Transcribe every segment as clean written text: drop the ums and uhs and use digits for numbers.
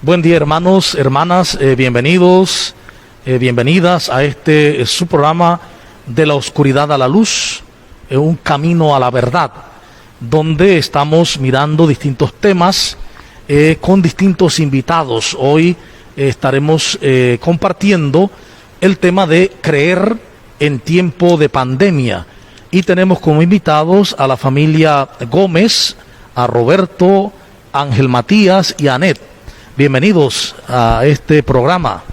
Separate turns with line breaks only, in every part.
Buen día, hermanos, hermanas, bienvenidos, bienvenidas a este su programa de la oscuridad a la luz, un camino a la verdad, donde estamos mirando distintos temas con distintos invitados. Hoy estaremos compartiendo el tema de creer en tiempo de pandemia y tenemos como invitados a la familia Gómez, a Roberto, Ángel Matías y a Anet. Bienvenidos a este programa.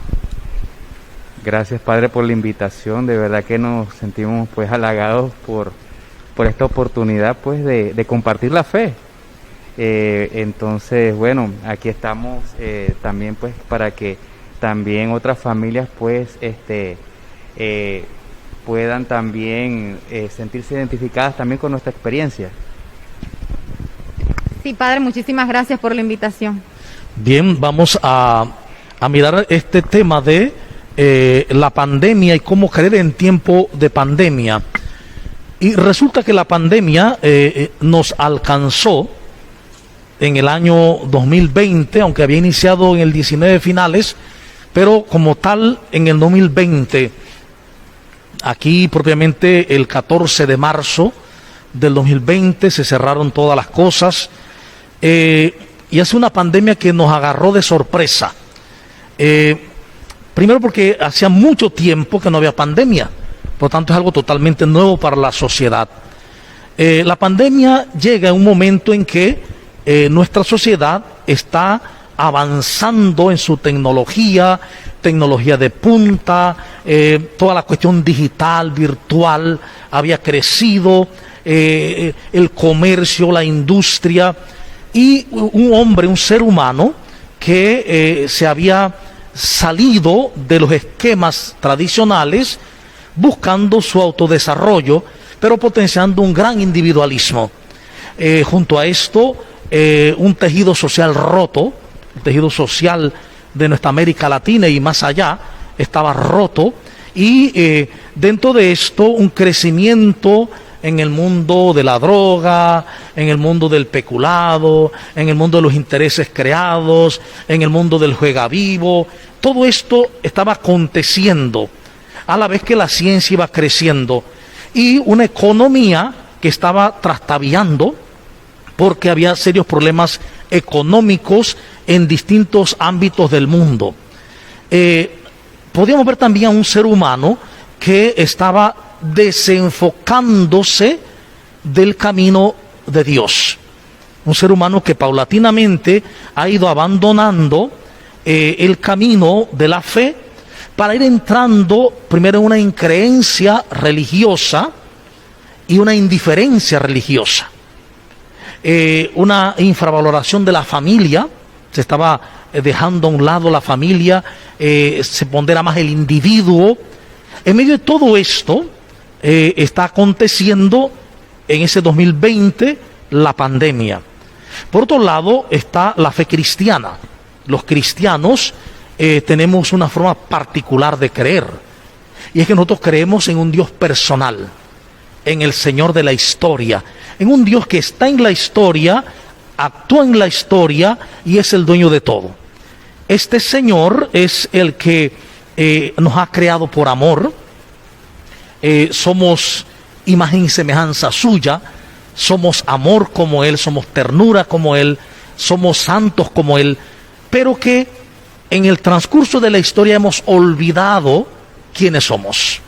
Gracias, Padre, por la invitación. De verdad que nos sentimos pues halagados por esta oportunidad pues de compartir la fe. Entonces, bueno, aquí estamos también pues para que también otras familias pues puedan también sentirse identificadas también con nuestra experiencia.
Sí, Padre, muchísimas gracias por la invitación.
Bien, vamos a mirar este tema de la pandemia y cómo creer en tiempo de pandemia. Y resulta que la pandemia nos alcanzó en el año 2020, aunque había iniciado en el 19 finales, pero como tal en el 2020, aquí propiamente el 14 de marzo del 2020 se cerraron todas las cosas. Y es una pandemia que nos agarró de sorpresa. Primero porque hacía mucho tiempo que no había pandemia, por lo tanto es algo totalmente nuevo para la sociedad. La pandemia llega en un momento en que nuestra sociedad está avanzando en su tecnología de punta, toda la cuestión digital, virtual, había crecido, el comercio, la industria. Y un hombre, un ser humano que se había salido de los esquemas tradicionales buscando su autodesarrollo, pero potenciando un gran individualismo. Junto a esto, un tejido social roto, el tejido social de nuestra América Latina y más allá, estaba roto, y dentro de esto un crecimiento en el mundo de la droga, en el mundo del peculado, en el mundo de los intereses creados, en el mundo del juega vivo. Todo esto estaba aconteciendo a la vez que la ciencia iba creciendo y una economía que estaba trastabillando porque había serios problemas económicos en distintos ámbitos del mundo. Podíamos ver también a un ser humano que estaba desenfocándose del camino de Dios. Un ser humano que paulatinamente ha ido abandonando el camino de la fe para ir entrando primero en una increencia religiosa y una indiferencia religiosa. Una infravaloración de la familia, se estaba dejando a un lado la familia, se pondera más el individuo. En medio de todo esto, está aconteciendo en ese 2020 la pandemia. Por otro lado está la fe cristiana. Los cristianos tenemos una forma particular de creer, y es que nosotros creemos en un Dios personal, en el Señor de la historia, en un Dios que está en la historia, actúa en la historia y es el dueño de todo. Este Señor es el que nos ha creado por amor. Somos imagen y semejanza suya, somos amor como Él, somos ternura como Él, somos santos como Él, pero que en el transcurso de la historia hemos olvidado quiénes somos.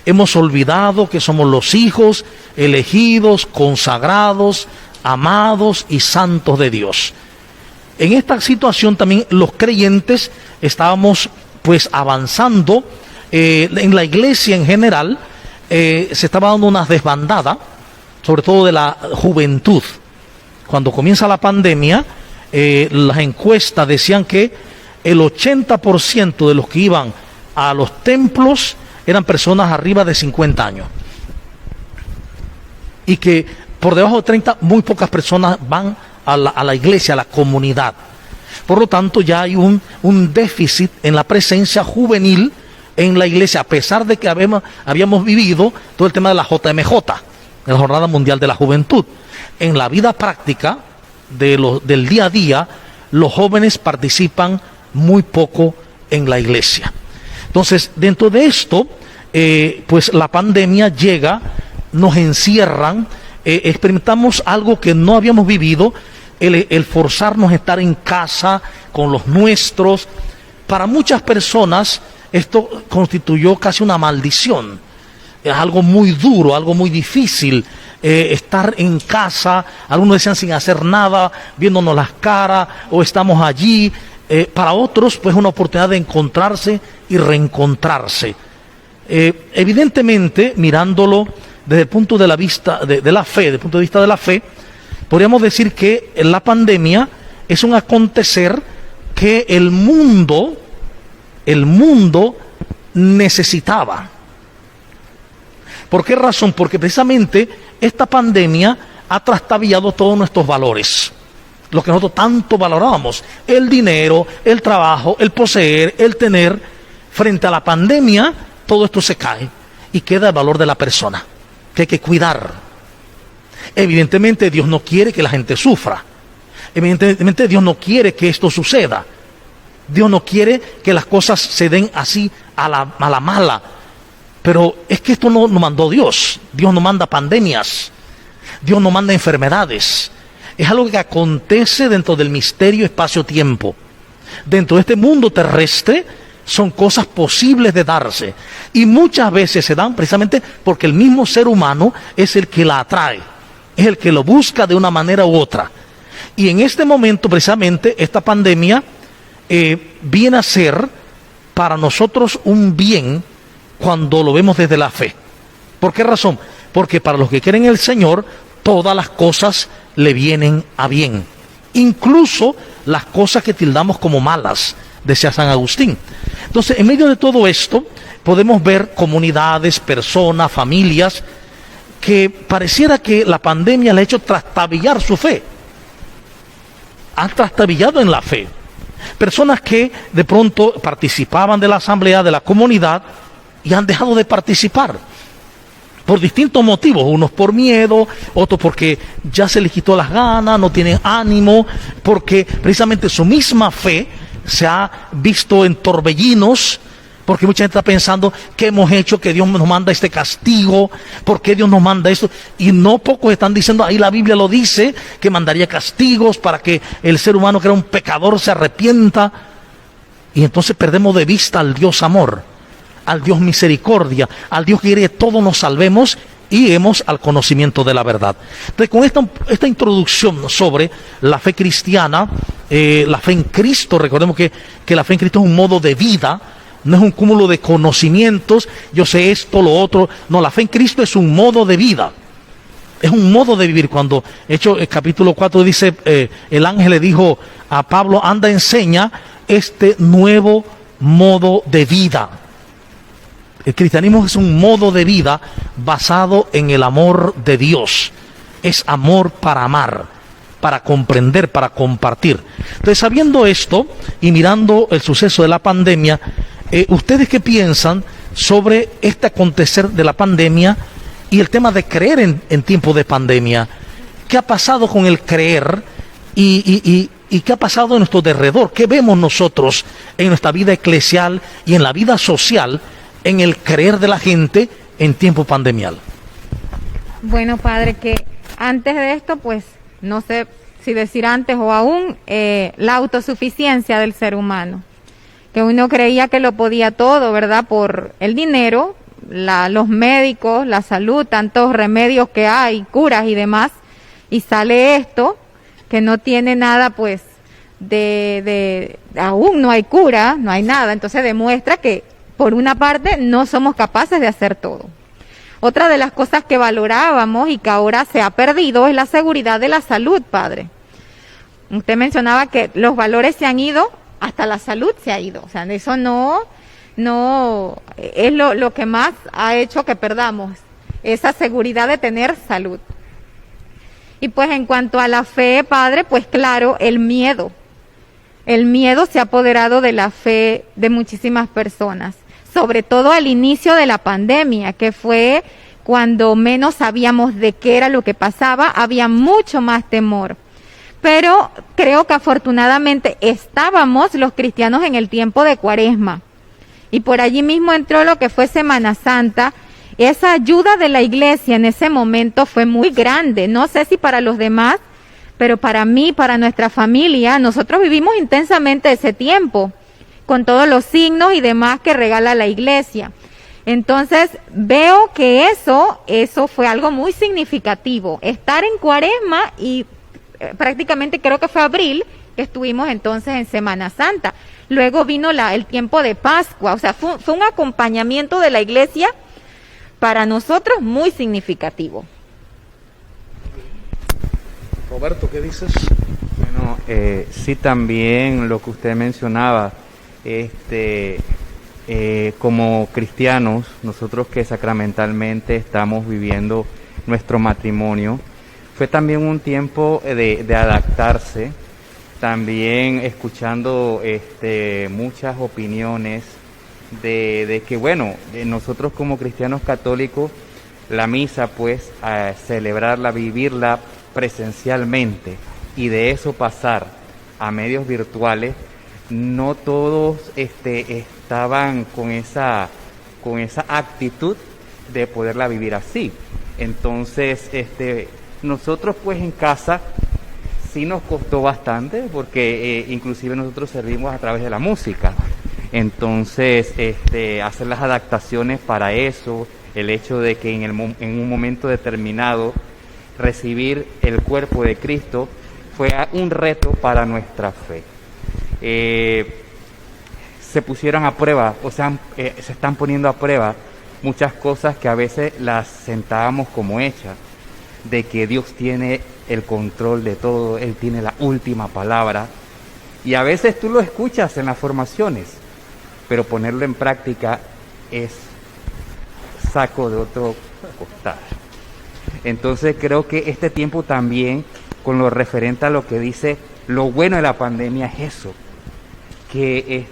Hemos olvidado que somos los hijos elegidos, consagrados, amados y santos de Dios. En esta situación también los creyentes estábamos pues avanzando. En la iglesia en general se estaba dando una desbandada, sobre todo de la juventud. Cuando comienza la pandemia, las encuestas decían que el 80% de los que iban a los templos eran personas arriba de 50 años. Y que por debajo de 30, muy pocas personas van a la iglesia, a la comunidad. Por lo tanto, ya hay un déficit en la presencia juvenil en la iglesia, a pesar de que habíamos vivido todo el tema de la JMJ, de la Jornada Mundial de la Juventud. En la vida práctica del día a día, los jóvenes participan muy poco en la iglesia. Entonces, dentro de esto, pues la pandemia llega, nos encierran, experimentamos algo que no habíamos vivido, el forzarnos a estar en casa con los nuestros. Para muchas personas esto constituyó casi una maldición. Es algo muy duro, algo muy difícil, estar en casa, algunos decían sin hacer nada, viéndonos las caras, o estamos allí. Para otros, pues una oportunidad de encontrarse y reencontrarse. Evidentemente, mirándolo desde el punto de vista de la fe, desde el punto de vista de la fe, podríamos decir que la pandemia es un acontecer que el mundo necesitaba. ¿Por qué razón? Porque precisamente esta pandemia ha trastabillado todos nuestros valores, lo que nosotros tanto valorábamos, el dinero, el trabajo, el poseer, el tener. Frente a la pandemia, todo esto se cae y queda el valor de la persona, que hay que cuidar. Evidentemente Dios no quiere que la gente sufra, evidentemente Dios no quiere que esto suceda, Dios no quiere que las cosas se den así a la mala. Pero es que esto no lo mandó Dios. Dios no manda pandemias, Dios no manda enfermedades. Es algo que acontece dentro del misterio espacio-tiempo. Dentro de este mundo terrestre son cosas posibles de darse, y muchas veces se dan precisamente porque el mismo ser humano es el que la atrae, es el que lo busca de una manera u otra. Y en este momento precisamente esta pandemia viene a ser para nosotros un bien cuando lo vemos desde la fe. ¿Por qué razón? Porque para los que creen en el Señor, todas las cosas le vienen a bien, incluso las cosas que tildamos como malas, decía San Agustín. Entonces, en medio de todo esto, podemos ver comunidades, personas, familias, que pareciera que la pandemia le ha hecho trastabillar su fe. Han trastabillado en la fe. Personas que de pronto participaban de la asamblea, de la comunidad, y han dejado de participar por distintos motivos, unos por miedo, otros porque ya se les quitó las ganas, no tienen ánimo, porque precisamente su misma fe se ha visto en torbellinos, porque mucha gente está pensando, ¿qué hemos hecho que Dios nos manda este castigo? ¿Por qué Dios nos manda esto? Y no pocos están diciendo, ahí la Biblia lo dice, que mandaría castigos para que el ser humano que era un pecador se arrepienta. Y entonces perdemos de vista al Dios amor, al Dios misericordia, al Dios que quiere que todos nos salvemos y lleguemos al conocimiento de la verdad. Entonces, con esta introducción sobre la fe cristiana, la fe en Cristo, recordemos que la fe en Cristo es un modo de vida, no es un cúmulo de conocimientos, yo sé esto, lo otro. No, la fe en Cristo es un modo de vida, es un modo de vivir. Cuando Hechos capítulo 4 dice, el ángel le dijo a Pablo, anda, enseña este nuevo modo de vida. El cristianismo es un modo de vida basado en el amor de Dios. Es amor para amar, para comprender, para compartir. Entonces, sabiendo esto y mirando el suceso de la pandemia, ¿ustedes qué piensan sobre este acontecer de la pandemia y el tema de creer en tiempos de pandemia? ¿Qué ha pasado con el creer y qué ha pasado en nuestro derredor? ¿Qué vemos nosotros en nuestra vida eclesial y en la vida social en el creer de la gente en tiempo pandemial?
Bueno, padre, que antes de esto, pues, no sé si decir antes o aún, la autosuficiencia del ser humano, que uno creía que lo podía todo, ¿verdad? Por el dinero, los médicos, la salud, tantos remedios que hay, curas y demás, y sale esto, que no tiene nada, pues, aún no hay cura, no hay nada, entonces demuestra que por una parte no somos capaces de hacer todo. Otra de las cosas que valorábamos y que ahora se ha perdido es la seguridad de la salud, padre. Usted mencionaba que los valores se han ido, hasta la salud se ha ido. O sea, eso no es lo que más ha hecho que perdamos esa seguridad de tener salud. Y pues en cuanto a la fe, padre, pues claro, el miedo. El miedo se ha apoderado de la fe de muchísimas personas, sobre todo al inicio de la pandemia, que fue cuando menos sabíamos de qué era lo que pasaba, había mucho más temor. pero creo que afortunadamente estábamos los cristianos en el tiempo de Cuaresma. Y por allí mismo entró lo que fue Semana Santa. Esa ayuda de la iglesia en ese momento fue muy grande. No sé si para los demás, pero para mí, para nuestra familia, nosotros vivimos intensamente ese tiempo, con todos los signos y demás que regala la iglesia. Entonces, veo que eso fue algo muy significativo. Estar en Cuaresma y prácticamente creo que fue abril, que estuvimos entonces en Semana Santa. Luego vino el tiempo de Pascua, o sea, fue un acompañamiento de la iglesia para nosotros muy significativo.
Roberto, ¿qué dices?
Bueno, sí, también lo que usted mencionaba, como cristianos, nosotros que sacramentalmente estamos viviendo nuestro matrimonio, fue también un tiempo de adaptarse, también escuchando muchas opiniones de que, bueno, nosotros como cristianos católicos, la misa, pues, a celebrarla, vivirla presencialmente, y de eso pasar a medios virtuales, no todos estaban con esa actitud de poderla vivir así. Entonces, nosotros pues en casa sí nos costó bastante, porque inclusive nosotros servimos a través de la música. Entonces, hacer las adaptaciones para eso, el hecho de que en un momento determinado recibir el cuerpo de Cristo fue un reto para nuestra fe. Se pusieron a prueba, o sea, se están poniendo a prueba muchas cosas que a veces las sentábamos como hechas, de que Dios tiene el control de todo, Él tiene la última palabra, y a veces tú lo escuchas en las formaciones, pero ponerlo en práctica es saco de otro costal. Entonces creo que este tiempo también, con lo referente a lo que dice, lo bueno de la pandemia es eso, que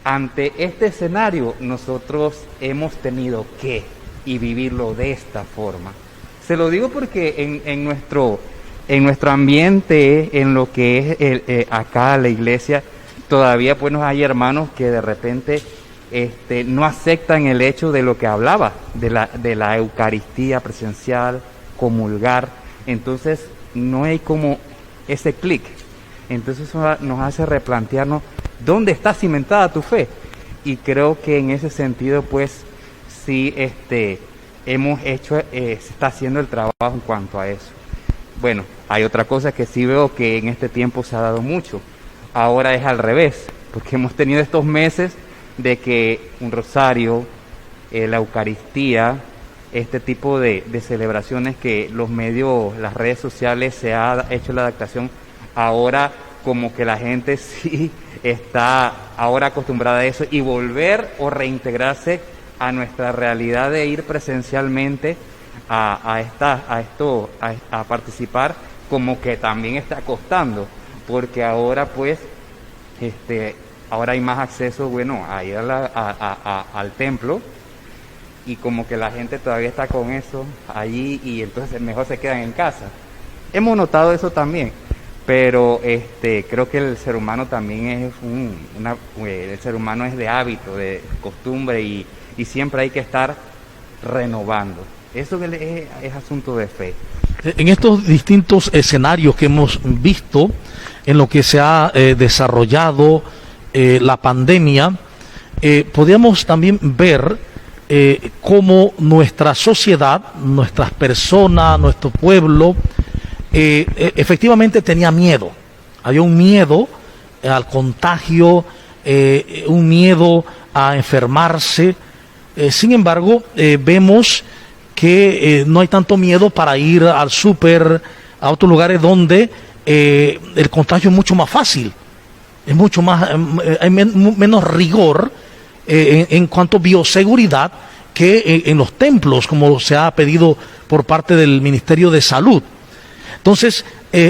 ante este escenario nosotros hemos tenido que y vivirlo de esta forma. Se lo digo porque en nuestro ambiente, en lo que es acá la iglesia, todavía pues hay hermanos que de repente no aceptan el hecho de lo que hablaba, de la Eucaristía presencial, comulgar. Entonces no hay como ese clic. Entonces eso nos hace replantearnos dónde está cimentada tu fe. Y creo que en ese sentido pues sí hemos hecho, se está haciendo el trabajo en cuanto a eso. Bueno, hay otra cosa que sí veo que en este tiempo se ha dado mucho. Ahora es al revés, porque hemos tenido estos meses de que un rosario, la Eucaristía, este tipo de celebraciones que los medios, las redes sociales se ha hecho la adaptación, ahora como que la gente sí está ahora acostumbrada a eso, y volver o reintegrarse a nuestra realidad de ir presencialmente a participar, como que también está costando, porque ahora pues ahora hay más acceso, bueno, a ir al templo, y como que la gente todavía está con eso allí, y entonces mejor se quedan en casa. Hemos notado eso también, pero creo que el ser humano también es el ser humano es de hábito, de costumbre, y siempre hay que estar renovando. Eso es asunto de fe.
En estos distintos escenarios que hemos visto, en lo que se ha desarrollado la pandemia, podríamos también ver cómo nuestra sociedad, nuestras personas, nuestro pueblo, efectivamente tenía miedo. Había un miedo al contagio, un miedo a enfermarse. Sin embargo, vemos que no hay tanto miedo para ir al súper, a otros lugares donde el contagio es mucho más fácil, es mucho más, hay menos rigor en cuanto a bioseguridad que en los templos, como se ha pedido por parte del Ministerio de Salud. Entonces,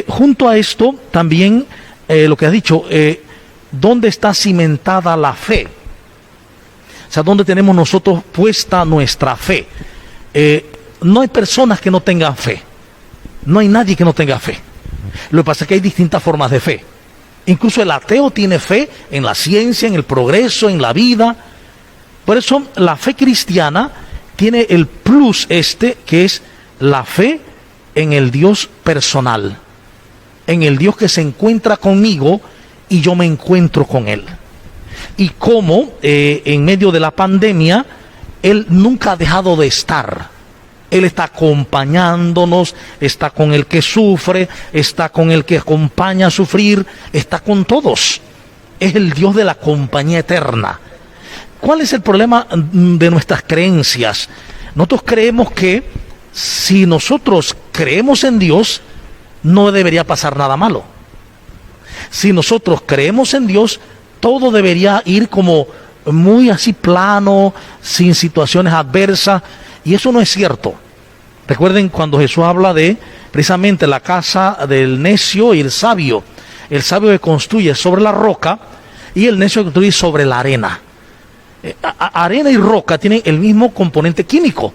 junto a esto, también lo que has dicho, ¿dónde está cimentada la fe? O sea, ¿dónde tenemos nosotros puesta nuestra fe? No hay personas que no tengan fe. No hay nadie que no tenga fe. Lo que pasa es que hay distintas formas de fe. Incluso el ateo tiene fe en la ciencia, en el progreso, en la vida. Por eso la fe cristiana tiene el plus que es la fe en el Dios personal, en el Dios que se encuentra conmigo y yo me encuentro con Él. Y cómo en medio de la pandemia, Él nunca ha dejado de estar. Él está acompañándonos, está con el que sufre, está con el que acompaña a sufrir, está con todos. Es el Dios de la compañía eterna. ¿Cuál es el problema de nuestras creencias? Nosotros creemos que si nosotros creemos en Dios, no debería pasar nada malo. Si nosotros creemos en Dios, todo debería ir como muy así plano, sin situaciones adversas, y eso no es cierto. Recuerden cuando Jesús habla de precisamente la casa del necio y el sabio que construye sobre la roca y el necio que construye sobre la arena. Arena y roca tienen el mismo componente químico.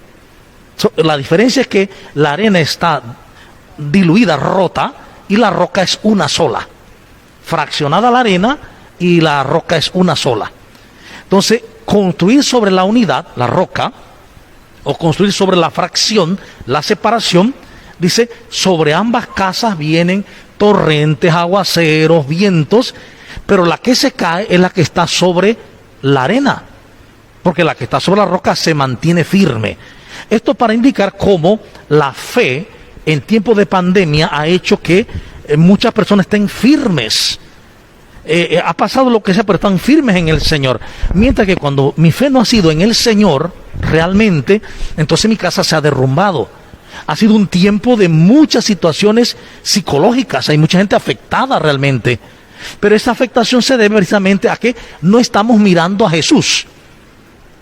La diferencia es que la arena está diluida, rota, y la roca es una sola. Fraccionada la arena y la roca es una sola. Entonces, construir sobre la unidad, la roca, o construir sobre la fracción, la separación, dice, sobre ambas casas vienen torrentes, aguaceros, vientos, pero la que se cae es la que está sobre la arena, porque la que está sobre la roca se mantiene firme. Esto para indicar cómo la fe en tiempos de pandemia ha hecho que muchas personas estén firmes. Ha pasado lo que sea, pero están firmes en el Señor. Mientras que cuando mi fe no ha sido en el Señor, realmente, entonces mi casa se ha derrumbado. Ha sido un tiempo de muchas situaciones psicológicas. Hay mucha gente afectada realmente. Pero esa afectación se debe precisamente a que no estamos mirando a Jesús.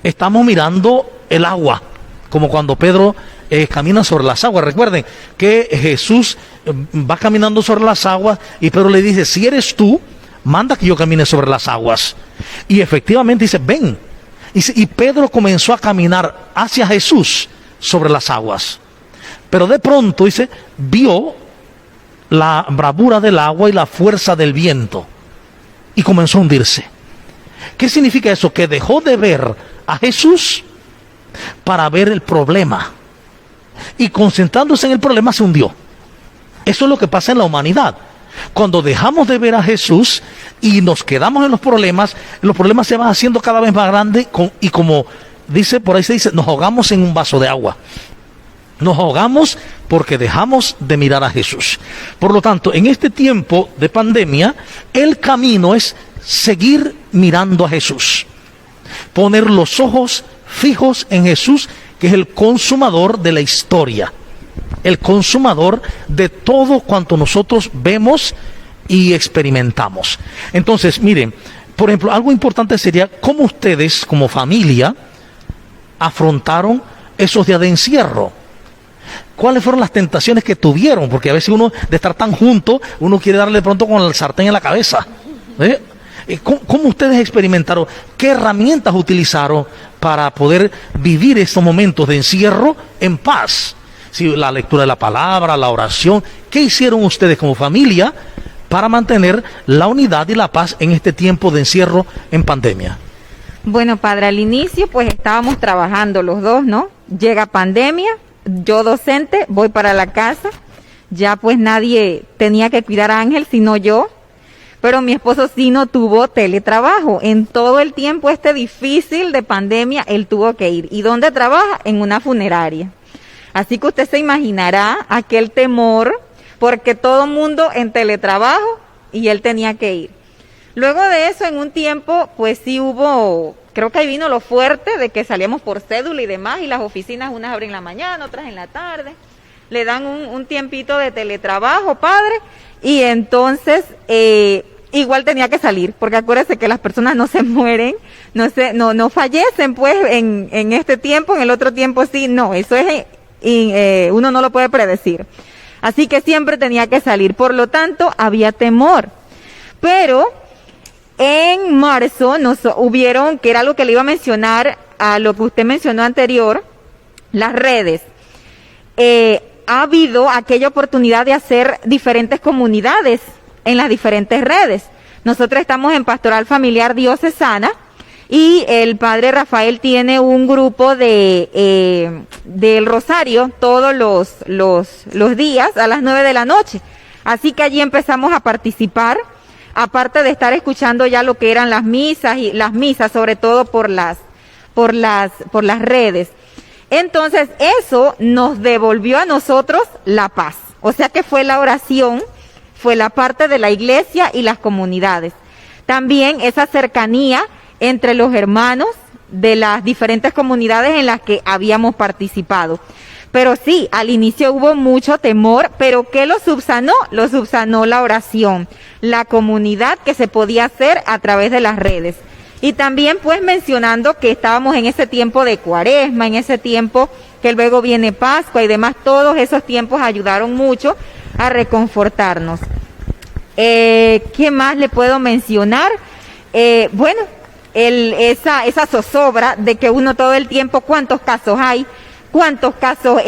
Estamos mirando el agua. Como cuando Pedro camina sobre las aguas. Recuerden que Jesús va caminando sobre las aguas y Pedro le dice, si eres tú, manda que yo camine sobre las aguas. Y efectivamente dice, ven. Y Pedro comenzó a caminar hacia Jesús sobre las aguas. Pero de pronto, dice, vio la bravura del agua y la fuerza del viento. Y comenzó a hundirse. ¿Qué significa eso? Que dejó de ver a Jesús para ver el problema. Y concentrándose en el problema se hundió. Eso es lo que pasa en la humanidad. Cuando dejamos de ver a Jesús y nos quedamos en los problemas se van haciendo cada vez más grandes y como dice, por ahí se dice, nos ahogamos en un vaso de agua. Nos ahogamos porque dejamos de mirar a Jesús. Por lo tanto, en este tiempo de pandemia, el camino es seguir mirando a Jesús. Poner los ojos fijos en Jesús, que es el consumador de la historia. El consumador de todo cuanto nosotros vemos y experimentamos. Entonces, miren, por ejemplo, algo importante sería cómo ustedes, como familia, afrontaron esos días de encierro. ¿Cuáles fueron las tentaciones que tuvieron? Porque a veces uno, de estar tan junto, uno quiere darle pronto con el sartén en la cabeza. ¿Cómo ustedes experimentaron? ¿Qué herramientas utilizaron para poder vivir estos momentos de encierro en paz? Si la lectura de la palabra, la oración, ¿qué hicieron ustedes como familia para mantener la unidad y la paz en este tiempo de encierro en pandemia?
Bueno, padre, al inicio pues estábamos trabajando los dos, ¿no? Llega pandemia, yo docente, voy para la casa, ya pues nadie tenía que cuidar a Ángel sino yo, pero mi esposo sí no tuvo teletrabajo. En todo el tiempo difícil de pandemia, él tuvo que ir. ¿Y dónde trabaja? En una funeraria. Así que usted se imaginará aquel temor, porque todo mundo en teletrabajo y él tenía que ir. Luego de eso, en un tiempo, pues sí hubo, creo que ahí vino lo fuerte de que salíamos por cédula y demás, y las oficinas unas abren en la mañana, otras en la tarde. Le dan un tiempito de teletrabajo, padre, y entonces igual tenía que salir, porque acuérdese que las personas no se mueren, no fallecen pues en este tiempo, en el otro tiempo sí, no, eso es uno no lo puede predecir. Así que siempre tenía que salir, por lo tanto había temor. Pero en marzo hubieron, que era algo que le iba a mencionar a lo que usted mencionó anterior, las redes. ha habido aquella oportunidad de hacer diferentes comunidades en las diferentes redes. Nosotros estamos en Pastoral Familiar Diocesana y el padre Rafael tiene un grupo del Rosario todos los días a las 9 de la noche. Así que allí empezamos a participar, aparte de estar escuchando ya lo que eran las misas, sobre todo por las redes. Entonces, eso nos devolvió a nosotros la paz. O sea que fue la oración, fue la parte de la iglesia y las comunidades. También esa cercanía entre los hermanos de las diferentes comunidades en las que habíamos participado. Pero sí, al inicio hubo mucho temor, pero ¿qué lo subsanó? Lo subsanó la oración, la comunidad que se podía hacer a través de las redes. Y también pues mencionando que estábamos en ese tiempo de Cuaresma, en ese tiempo que luego viene Pascua y demás, todos esos tiempos ayudaron mucho a reconfortarnos. ¿Qué más le puedo mencionar? Bueno, esa zozobra de que uno todo el tiempo, ¿cuántos casos hay? ¿Cuántos casos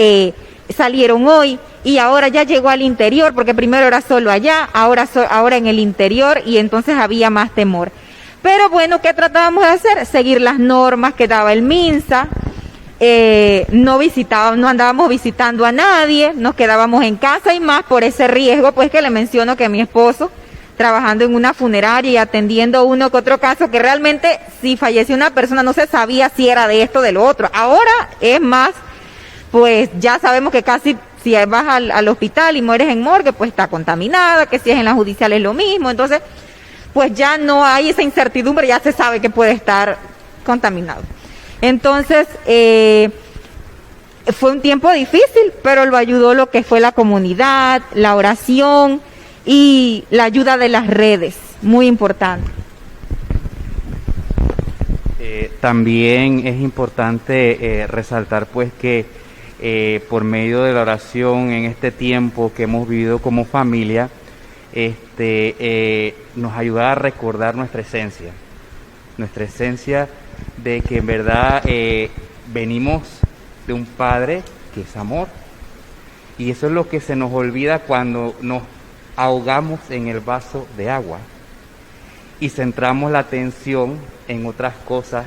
salieron hoy? Y ahora ya llegó al interior, porque primero era solo allá, ahora en el interior, y entonces había más temor. Pero bueno, ¿qué tratábamos de hacer? Seguir las normas que daba el MINSA, no andábamos visitando a nadie, nos quedábamos en casa y más por ese riesgo, pues que le menciono que mi esposo, trabajando en una funeraria y atendiendo uno que otro caso, que realmente si falleció una persona no se sabía si era de esto o de lo otro. Ahora es más, pues ya sabemos que casi si vas al hospital y mueres en morgue, pues está contaminada, que si es en la judicial es lo mismo, entonces pues ya no hay esa incertidumbre, ya se sabe que puede estar contaminado. Entonces, fue un tiempo difícil, pero lo ayudó lo que fue la comunidad, la oración y la ayuda de las redes, muy importante.
También es importante resaltar pues que por medio de la oración en este tiempo que hemos vivido como familia, nos ayuda a recordar nuestra esencia de que en verdad venimos de un Padre que es amor, y eso es lo que se nos olvida cuando nos ahogamos en el vaso de agua y centramos la atención en otras cosas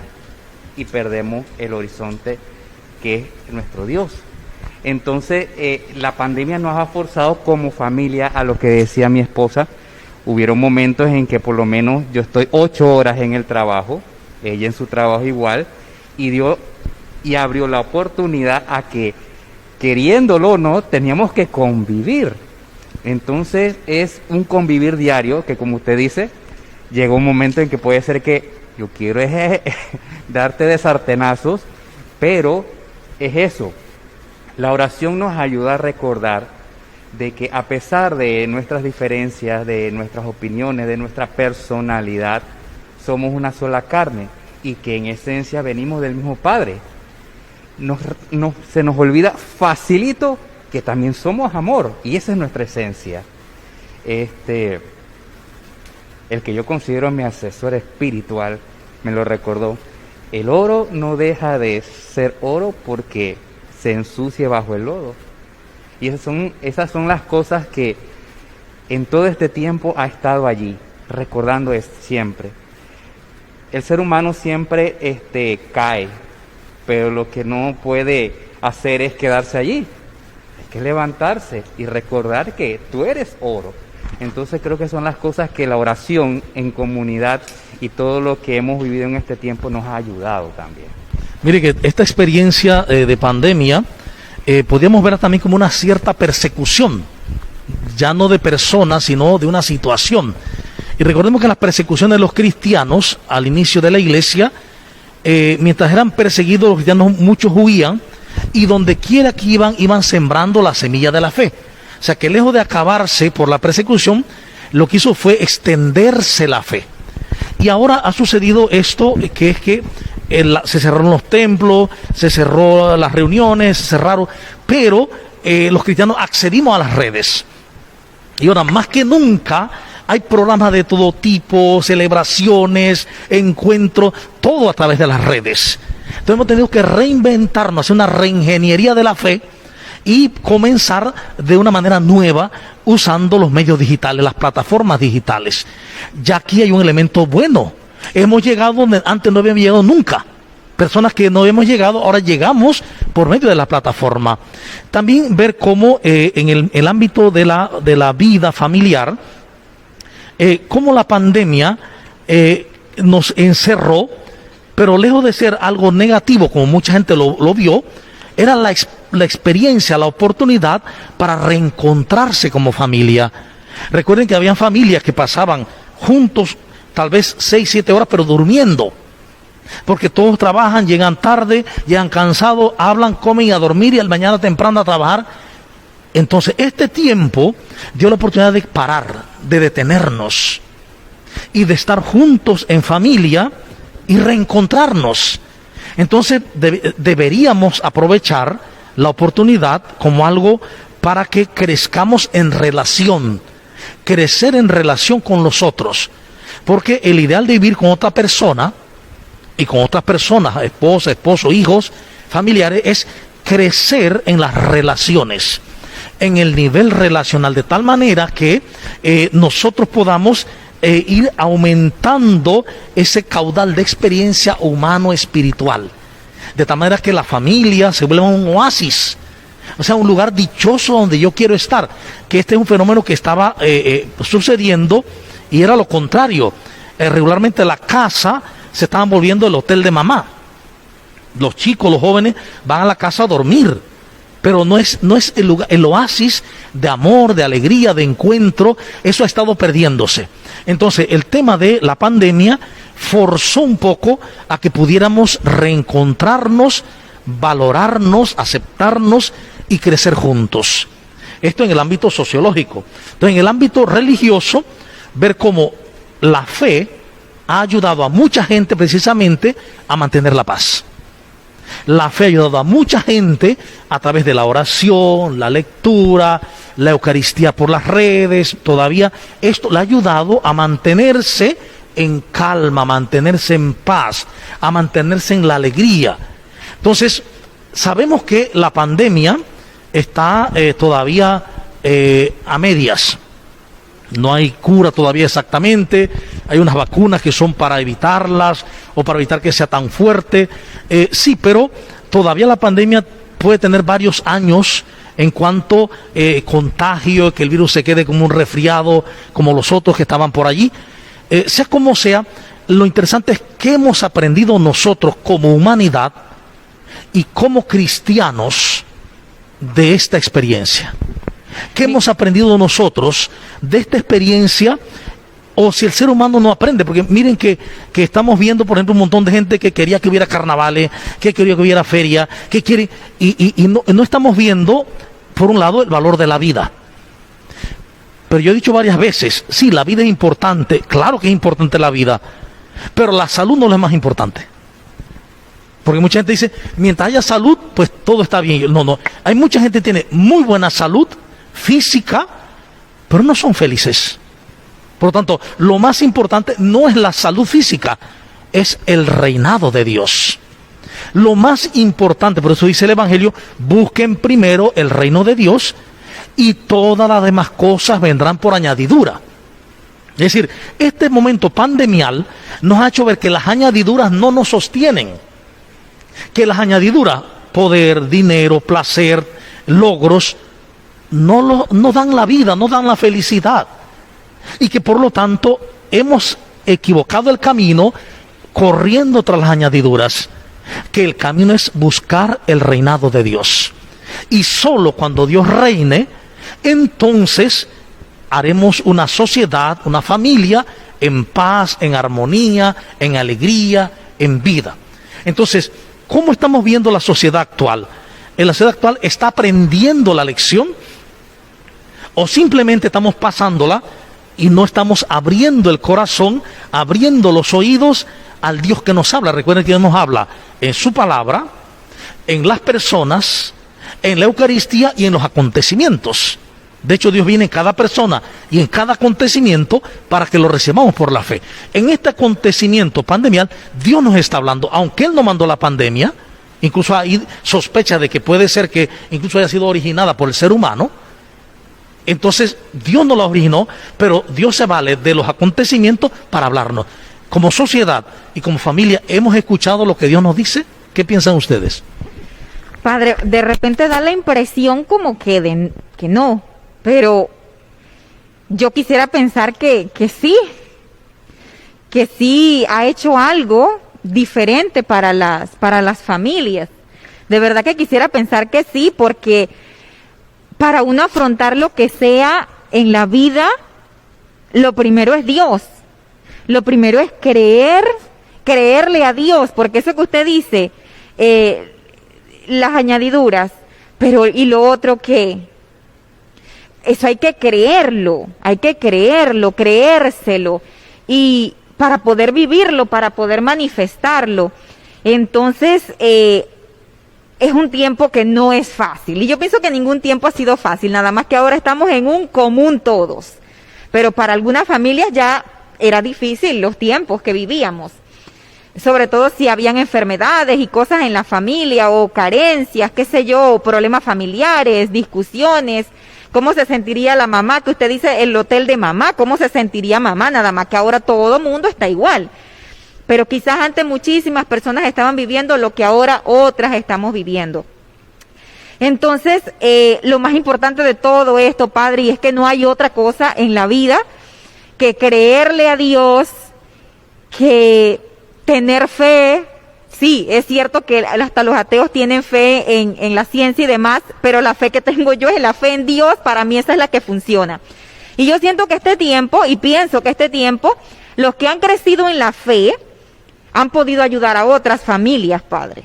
y perdemos el horizonte que es nuestro Dios. Entonces, la pandemia nos ha forzado como familia a lo que decía mi esposa. Hubieron momentos en que por lo menos yo estoy 8 horas en el trabajo, ella en su trabajo igual, y abrió la oportunidad a que, queriéndolo o no, teníamos que convivir. Entonces, es un convivir diario que, como usted dice, llega un momento en que puede ser que yo quiero darte de sartenazos, pero es eso. La oración nos ayuda a recordar de que a pesar de nuestras diferencias, de nuestras opiniones, de nuestra personalidad, somos una sola carne y que en esencia venimos del mismo Padre. Se nos olvida facilito que también somos amor y esa es nuestra esencia. El que yo considero mi asesor espiritual me lo recordó. El oro no deja de ser oro porque se ensucia bajo el lodo. Y esas son las cosas que en todo este tiempo ha estado allí, recordando siempre. El ser humano siempre cae, pero lo que no puede hacer es quedarse allí. Hay que levantarse y recordar que tú eres oro. Entonces creo que son las cosas que la oración en comunidad y todo lo que hemos vivido en este tiempo nos ha ayudado también.
Mire que esta experiencia de pandemia podríamos ver también como una cierta persecución, ya no de personas, sino de una situación. Y recordemos que las persecuciones de los cristianos al inicio de la iglesia, mientras eran perseguidos los cristianos, muchos huían, y donde quiera que iban sembrando la semilla de la fe. O sea que lejos de acabarse por la persecución, lo que hizo fue extenderse la fe. Y ahora ha sucedido esto, que es que se cerraron los templos, se cerró las reuniones, se cerraron, pero los cristianos accedimos a las redes. Y ahora más que nunca hay programas de todo tipo, celebraciones, encuentros, todo a través de las redes. Entonces hemos tenido que reinventarnos, hacer una reingeniería de la fe y comenzar de una manera nueva usando los medios digitales, las plataformas digitales. Ya aquí hay un elemento bueno. Hemos llegado donde antes no habíamos llegado nunca. Personas que no hemos llegado, ahora llegamos por medio de la plataforma. También ver cómo en el ámbito de la vida familiar, cómo la pandemia nos encerró, pero lejos de ser algo negativo, como mucha gente lo vio, era la experiencia, la oportunidad para reencontrarse como familia. Recuerden que habían familias que pasaban juntos tal vez 6, 7 horas, pero durmiendo. Porque todos trabajan, llegan tarde, llegan cansados, hablan, comen y a dormir y al mañana temprano a trabajar. Entonces, este tiempo dio la oportunidad de parar, de detenernos y de estar juntos en familia y reencontrarnos. Entonces deberíamos aprovechar la oportunidad como algo para que crezcamos en relación, crecer en relación con los otros, porque el ideal de vivir con otra persona y con otras personas, esposa, esposo, hijos, familiares, es crecer en las relaciones, en el nivel relacional, de tal manera que nosotros podamos ir aumentando ese caudal de experiencia humano-espiritual, de tal manera que la familia se vuelva un oasis, o sea, un lugar dichoso donde yo quiero estar, que este es un fenómeno que estaba sucediendo y era lo contrario. Regularmente la casa se estaban volviendo el hotel de mamá. Los chicos, los jóvenes van a la casa a dormir, pero no es el lugar, el oasis de amor, de alegría, de encuentro. Eso ha estado perdiéndose. Entonces, el tema de la pandemia forzó un poco a que pudiéramos reencontrarnos, valorarnos, aceptarnos y crecer juntos. Esto en el ámbito sociológico. Entonces, en el ámbito religioso, ver cómo la fe ha ayudado a mucha gente precisamente a mantener la paz. La fe ha ayudado a mucha gente a través de la oración, la lectura, la Eucaristía por las redes. Todavía esto le ha ayudado a mantenerse en calma, a mantenerse en paz, a mantenerse en la alegría. Entonces, sabemos que la pandemia está todavía a medias. No hay cura todavía exactamente, hay unas vacunas que son para evitarlas o para evitar que sea tan fuerte. Sí, pero todavía la pandemia puede tener varios años en cuanto contagio, que el virus se quede como un resfriado, como los otros que estaban por allí. Sea como sea, lo interesante es qué hemos aprendido nosotros como humanidad y como cristianos de esta experiencia. ¿Qué hemos aprendido nosotros de esta experiencia? O si el ser humano no aprende, porque miren que estamos viendo, por ejemplo, un montón de gente que quería que hubiera carnavales, que quería que hubiera feria, que quiere, y no estamos viendo, por un lado, el valor de la vida. Pero yo he dicho varias veces, sí, la vida es importante, claro que es importante la vida, pero la salud no es lo más importante. Porque mucha gente dice, mientras haya salud, pues todo está bien. No, hay mucha gente que tiene muy buena salud física, pero no son felices. Por lo tanto, lo más importante no es la salud física, es el reinado de Dios. Lo más importante, por eso dice el Evangelio, busquen primero el reino de Dios y todas las demás cosas vendrán por añadidura. Es decir, este momento pandemial nos ha hecho ver que las añadiduras no nos sostienen, que las añadiduras, poder, dinero, placer, logros, no dan la vida, no dan la felicidad. Y que por lo tanto hemos equivocado el camino corriendo tras las añadiduras. Que el camino es buscar el reinado de Dios. Y solo cuando Dios reine, entonces haremos una sociedad, una familia en paz, en armonía, en alegría, en vida. Entonces, ¿cómo estamos viendo la sociedad actual? ¿En la sociedad actual está aprendiendo la lección? ¿O simplemente estamos pasándola y no estamos abriendo el corazón, abriendo los oídos al Dios que nos habla? Recuerden que Dios nos habla en su palabra, en las personas, en la Eucaristía y en los acontecimientos. De hecho, Dios viene en cada persona y en cada acontecimiento para que lo recibamos por la fe. En este acontecimiento pandemial, Dios nos está hablando, aunque Él no mandó la pandemia, incluso hay sospecha de que puede ser que incluso haya sido originada por el ser humano. Entonces, Dios no la originó, pero Dios se vale de los acontecimientos para hablarnos. Como sociedad y como familia, ¿hemos escuchado lo que Dios nos dice? ¿Qué piensan ustedes?
Padre, de repente da la impresión como que no, pero yo quisiera pensar que sí ha hecho algo diferente para las familias. De verdad que quisiera pensar que sí, porque para uno afrontar lo que sea en la vida, lo primero es Dios. Lo primero es creerle a Dios, porque eso que usted dice, las añadiduras, pero ¿y lo otro qué? Eso hay que creérselo, creérselo, y para poder vivirlo, para poder manifestarlo. Entonces, es un tiempo que no es fácil, y yo pienso que ningún tiempo ha sido fácil, nada más que ahora estamos en un común todos, pero para algunas familias ya era difícil los tiempos que vivíamos, sobre todo si habían enfermedades y cosas en la familia, o carencias, qué sé yo, problemas familiares, discusiones. ¿Cómo se sentiría la mamá? Que usted dice el hotel de mamá, ¿cómo se sentiría mamá? Nada más que ahora todo mundo está igual. Pero quizás antes muchísimas personas estaban viviendo lo que ahora otras estamos viviendo. Entonces, lo más importante de todo esto, Padre, y es que no hay otra cosa en la vida que creerle a Dios, que tener fe. Sí, es cierto que hasta los ateos tienen fe en la ciencia y demás, pero la fe que tengo yo es la fe en Dios. Para mí esa es la que funciona. Y yo siento que este tiempo, y pienso que este tiempo, los que han crecido en la fe han podido ayudar a otras familias, Padre.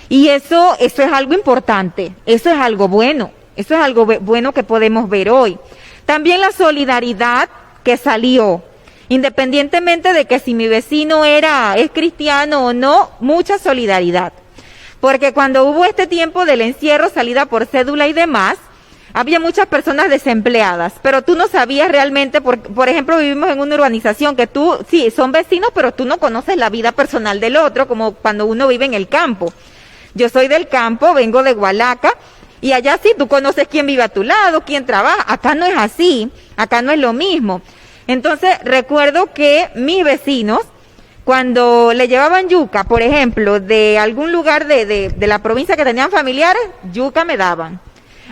Y eso es algo importante, eso es algo bueno que podemos ver hoy. También la solidaridad que salió, independientemente de que si mi vecino es cristiano o no, mucha solidaridad. Porque cuando hubo este tiempo del encierro, salida por cédula y demás, había muchas personas desempleadas, pero tú no sabías realmente, por ejemplo, vivimos en una urbanización que tú, sí, son vecinos, pero tú no conoces la vida personal del otro, como cuando uno vive en el campo. Yo soy del campo, vengo de Gualaca, y allá sí, tú conoces quién vive a tu lado, quién trabaja. Acá no es así, acá no es lo mismo. Entonces, recuerdo que mis vecinos, cuando le llevaban yuca, por ejemplo, de algún lugar de la provincia que tenían familiares, yuca me daban,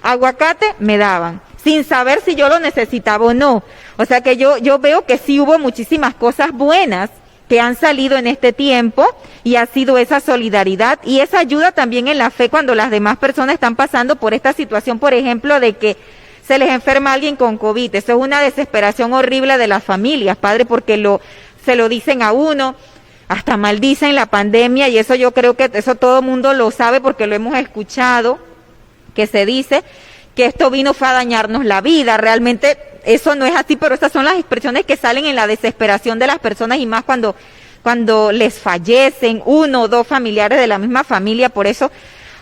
aguacate me daban, sin saber si yo lo necesitaba o no. O sea que yo veo que sí hubo muchísimas cosas buenas que han salido en este tiempo, y ha sido esa solidaridad y esa ayuda también en la fe cuando las demás personas están pasando por esta situación, por ejemplo, de que se les enferma alguien con COVID. Eso es una desesperación horrible de las familias, Padre, porque se lo dicen a uno, hasta maldicen la pandemia, y eso yo creo que eso todo el mundo lo sabe porque lo hemos escuchado, que se dice que esto fue a dañarnos la vida. Realmente eso no es así, pero esas son las expresiones que salen en la desesperación de las personas, y más cuando les fallecen uno o dos familiares de la misma familia. Por eso,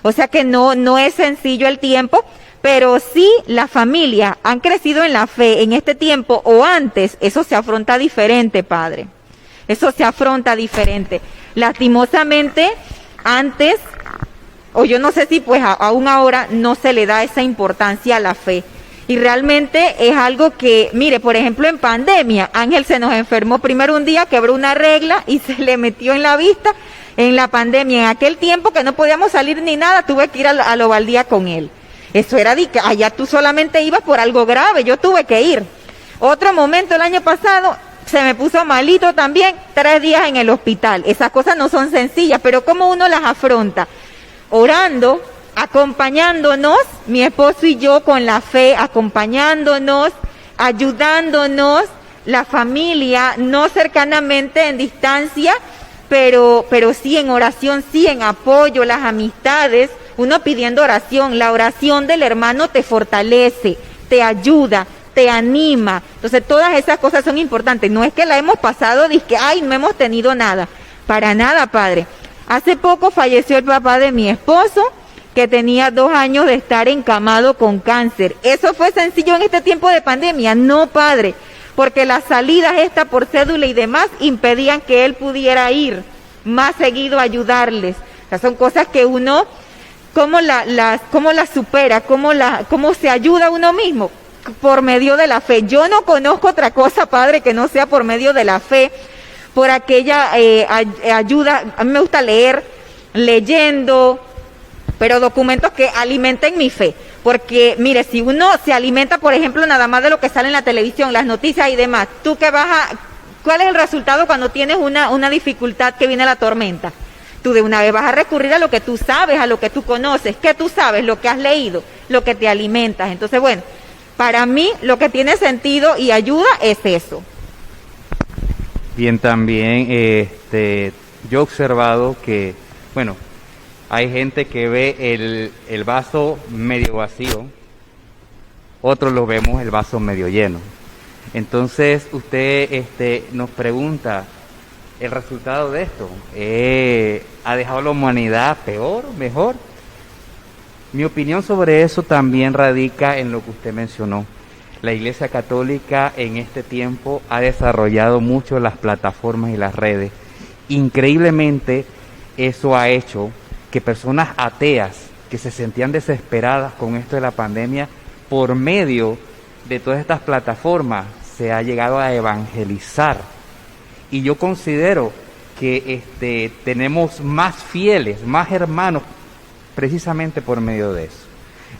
o sea que no es sencillo el tiempo, pero sí las familias han crecido en la fe en este tiempo o antes. Eso se afronta diferente, Padre. Eso se afronta diferente. Lastimosamente, antes, o yo no sé si pues aún ahora no se le da esa importancia a la fe. Y realmente es algo que, mire, por ejemplo, en pandemia, Ángel se nos enfermó primero un día, quebró una regla y se le metió en la vista en la pandemia. En aquel tiempo que no podíamos salir ni nada, tuve que ir a la Ovaldía con él. Eso era de que allá tú solamente ibas por algo grave, yo tuve que ir. Otro momento el año pasado, se me puso malito también, 3 días en el hospital. Esas cosas no son sencillas, pero ¿cómo uno las afronta? Orando, acompañándonos, mi esposo y yo con la fe, acompañándonos, ayudándonos, la familia, no cercanamente en distancia, pero sí en oración, sí en apoyo, las amistades, uno pidiendo oración. La oración del hermano te fortalece, te ayuda, te anima. Entonces todas esas cosas son importantes. No es que la hemos pasado, que ay, no hemos tenido nada, para nada, Padre. Hace poco falleció el papá de mi esposo, que tenía 2 años de estar encamado con cáncer. ¿Eso fue sencillo en este tiempo de pandemia? No, Padre, porque las salidas por cédula y demás impedían que él pudiera ir más seguido a ayudarles. O sea, son cosas que uno, cómo las supera, cómo se ayuda a uno mismo, por medio de la fe. Yo no conozco otra cosa, Padre, que no sea por medio de la fe, por aquella ayuda. A mí me gusta leer, leyendo, pero documentos que alimenten mi fe. Porque, mire, si uno se alimenta, por ejemplo, nada más de lo que sale en la televisión, las noticias y demás, ¿cuál es el resultado cuando tienes una dificultad que viene la tormenta? Tú de una vez vas a recurrir a lo que tú sabes, a lo que tú conoces, que tú sabes, lo que has leído, lo que te alimentas. Entonces, bueno, para mí lo que tiene sentido y ayuda es eso.
Bien, también yo he observado que, bueno, hay gente que ve el vaso medio vacío, otros lo vemos el vaso medio lleno. Entonces usted nos pregunta el resultado de esto. ¿Ha dejado la humanidad peor, mejor? Mi opinión sobre eso también radica en lo que usted mencionó. La Iglesia Católica en este tiempo ha desarrollado mucho las plataformas y las redes. Increíblemente, eso ha hecho que personas ateas que se sentían desesperadas con esto de la pandemia, por medio de todas estas plataformas se ha llegado a evangelizar. Y yo considero que tenemos más fieles, más hermanos, precisamente por medio de eso.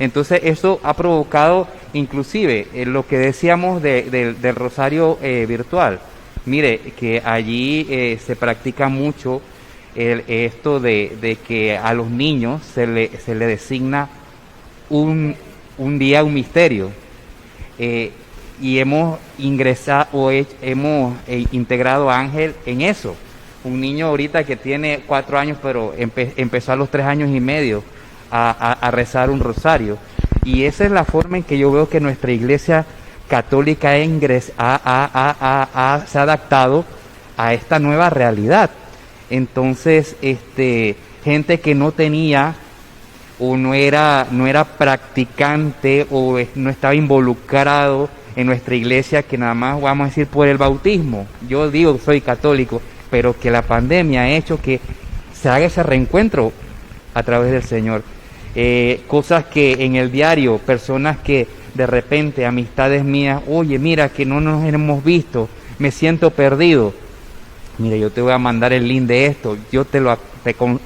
Entonces eso ha provocado inclusive lo que decíamos del rosario virtual. Mire, que allí se practica mucho esto de que a los niños se le designa un día, un misterio. Y hemos ingresado o hemos integrado a Ángel en eso. Un niño ahorita que tiene 4 años, pero empezó a los 3 años y medio a rezar un rosario. Y esa es la forma en que yo veo que nuestra Iglesia Católica se ha adaptado a esta nueva realidad. Entonces, gente que no tenía o no era practicante o no estaba involucrado en nuestra iglesia, que nada más vamos a decir por el bautismo. Yo digo soy católico, pero que la pandemia ha hecho que se haga ese reencuentro a través del Señor. Cosas que en el diario, personas que de repente, amistades mías, oye, mira que no nos hemos visto, me siento perdido. Mira, yo te voy a mandar el link de esto, yo te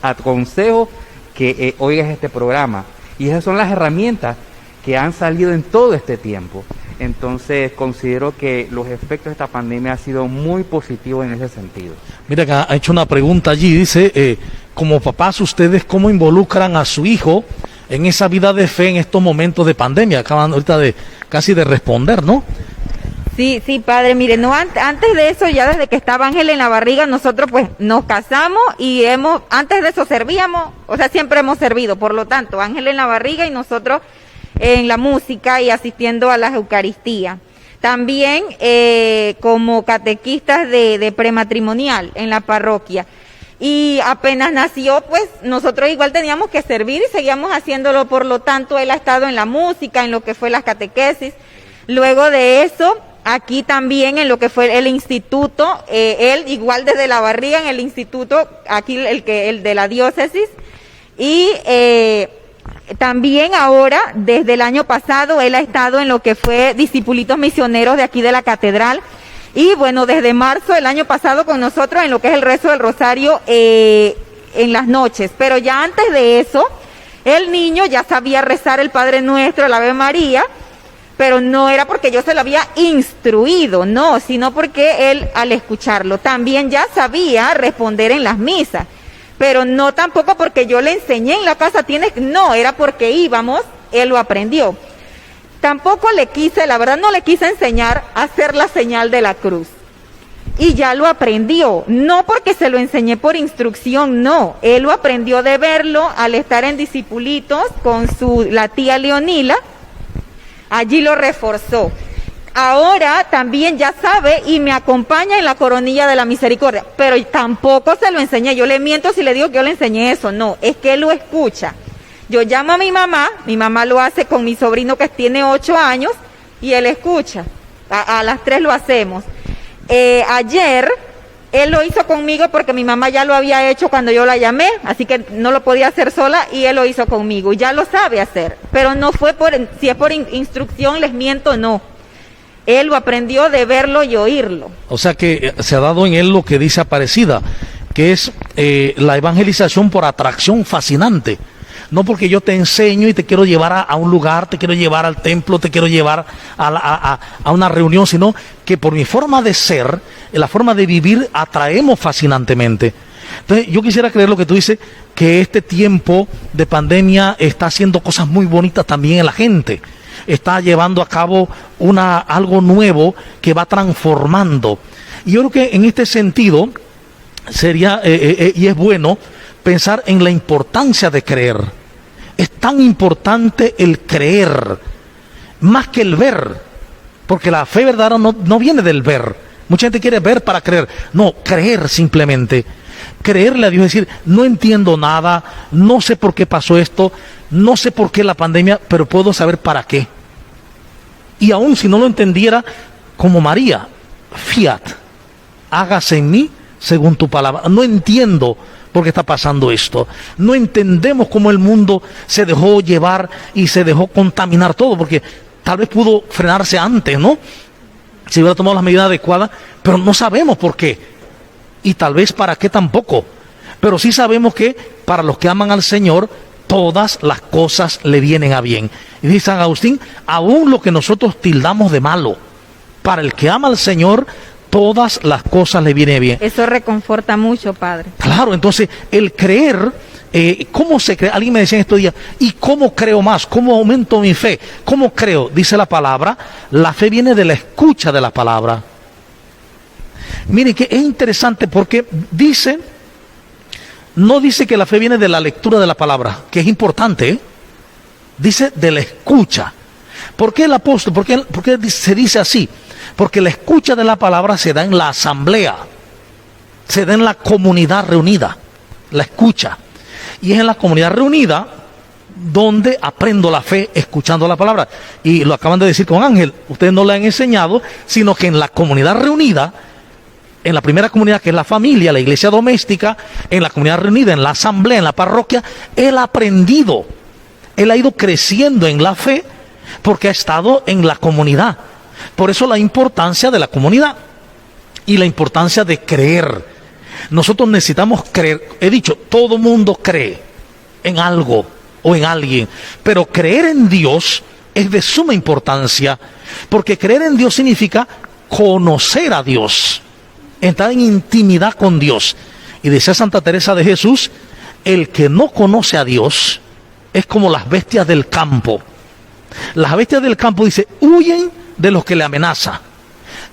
aconsejo que oigas este programa. Y esas son las herramientas que han salido en todo este tiempo. Entonces considero que los efectos de esta pandemia han sido muy positivos en ese sentido.
Mira que ha hecho una pregunta allí, dice, como papás ustedes, ¿cómo involucran a su hijo en esa vida de fe en estos momentos de pandemia? Acaban ahorita casi de responder, ¿no?
Sí, Padre, mire, no, antes de eso, ya desde que estaba Ángel en la barriga, nosotros pues nos casamos y antes de eso servíamos, o sea, siempre hemos servido, por lo tanto, Ángel en la barriga y nosotros en la música y asistiendo a las Eucaristías. También como catequistas de prematrimonial en la parroquia. Y apenas nació, pues nosotros igual teníamos que servir y seguíamos haciéndolo, por lo tanto, él ha estado en la música, en lo que fue las catequesis. Luego de eso, aquí también en lo que fue el instituto, él igual desde la barriga en el instituto, aquí el de la diócesis, y también ahora, desde el año pasado, él ha estado en lo que fue discipulitos misioneros de aquí de la catedral, y bueno, desde marzo del año pasado con nosotros en lo que es el rezo del rosario en las noches. Pero ya antes de eso, el niño ya sabía rezar el Padre Nuestro, el Ave María, pero no era porque yo se lo había instruido, no, sino porque él al escucharlo también ya sabía responder en las misas, pero no tampoco porque yo le enseñé en la casa, no, era porque íbamos, él lo aprendió. Tampoco la verdad no le quise enseñar a hacer la señal de la cruz, y ya lo aprendió, no porque se lo enseñé por instrucción, no, él lo aprendió de verlo al estar en discipulitos con la tía Leonila. Allí lo reforzó. Ahora también ya sabe y me acompaña en la coronilla de la misericordia, pero tampoco se lo enseñé. Yo le miento si le digo que yo le enseñé eso, no, es que él lo escucha. Yo llamo a mi mamá lo hace con mi sobrino que tiene 8 años y él escucha. A las 3 lo hacemos. Ayer Él lo hizo conmigo porque mi mamá ya lo había hecho cuando yo la llamé, así que no lo podía hacer sola y él lo hizo conmigo. Ya lo sabe hacer, pero no fue si es por instrucción, les miento, no. Él lo aprendió de verlo y oírlo.
O sea que se ha dado en él lo que dice Aparecida, que es la evangelización por atracción fascinante. No porque yo te enseño y te quiero llevar a un lugar, te quiero llevar al templo, te quiero llevar a una reunión, sino que por mi forma de ser, la forma de vivir, atraemos fascinantemente. Entonces, yo quisiera creer lo que tú dices, que este tiempo de pandemia está haciendo cosas muy bonitas también en la gente. Está llevando a cabo algo nuevo que va transformando. Y yo creo que en este sentido sería, y es bueno, pensar en la importancia de creer. Es tan importante el creer, más que el ver, porque la fe verdadera no viene del ver. Mucha gente quiere ver para creer. No, creer simplemente. Creerle a Dios, es decir, no entiendo nada, no sé por qué pasó esto, no sé por qué la pandemia, pero puedo saber para qué. Y aún si no lo entendiera, como María, fiat, hágase en mí según tu palabra. No entiendo por qué está pasando esto. No entendemos cómo el mundo se dejó llevar y se dejó contaminar todo, porque tal vez pudo frenarse antes, ¿no? Si hubiera tomado las medidas adecuadas, pero no sabemos por qué. Y tal vez para qué tampoco. Pero sí sabemos que para los que aman al Señor, todas las cosas le vienen a bien. Y dice San Agustín, aún lo que nosotros tildamos de malo, para el que ama al Señor, todas las cosas le vienen bien.
Eso reconforta mucho, Padre.
Claro, entonces el creer, ¿cómo se cree? Alguien me decía en estos días, ¿y cómo creo más? ¿Cómo aumento mi fe? ¿Cómo creo? Dice la palabra, la fe viene de la escucha de la palabra. Miren que es interesante porque no dice que la fe viene de la lectura de la palabra, que es importante, ¿eh? Dice de la escucha. ¿Por qué el apóstol? ¿Por qué se dice así? Porque la escucha de la palabra se da en la asamblea, se da en la comunidad reunida, la escucha. Y es en la comunidad reunida donde aprendo la fe escuchando la palabra. Y lo acaban de decir con Ángel, ustedes no le han enseñado, sino que en la comunidad reunida, en la primera comunidad que es la familia, la iglesia doméstica, en la comunidad reunida, en la asamblea, en la parroquia, él ha aprendido, él ha ido creciendo en la fe porque ha estado en la comunidad. Por eso la importancia de la comunidad y la importancia de creer. Nosotros necesitamos creer. He dicho, todo mundo cree en algo o en alguien, pero creer en Dios es de suma importancia, porque creer en Dios significa conocer a Dios, entrar en intimidad con Dios. Y decía Santa Teresa de Jesús, el que no conoce a Dios es como las bestias del campo. Las bestias del campo, dice, huyen de los que le amenazan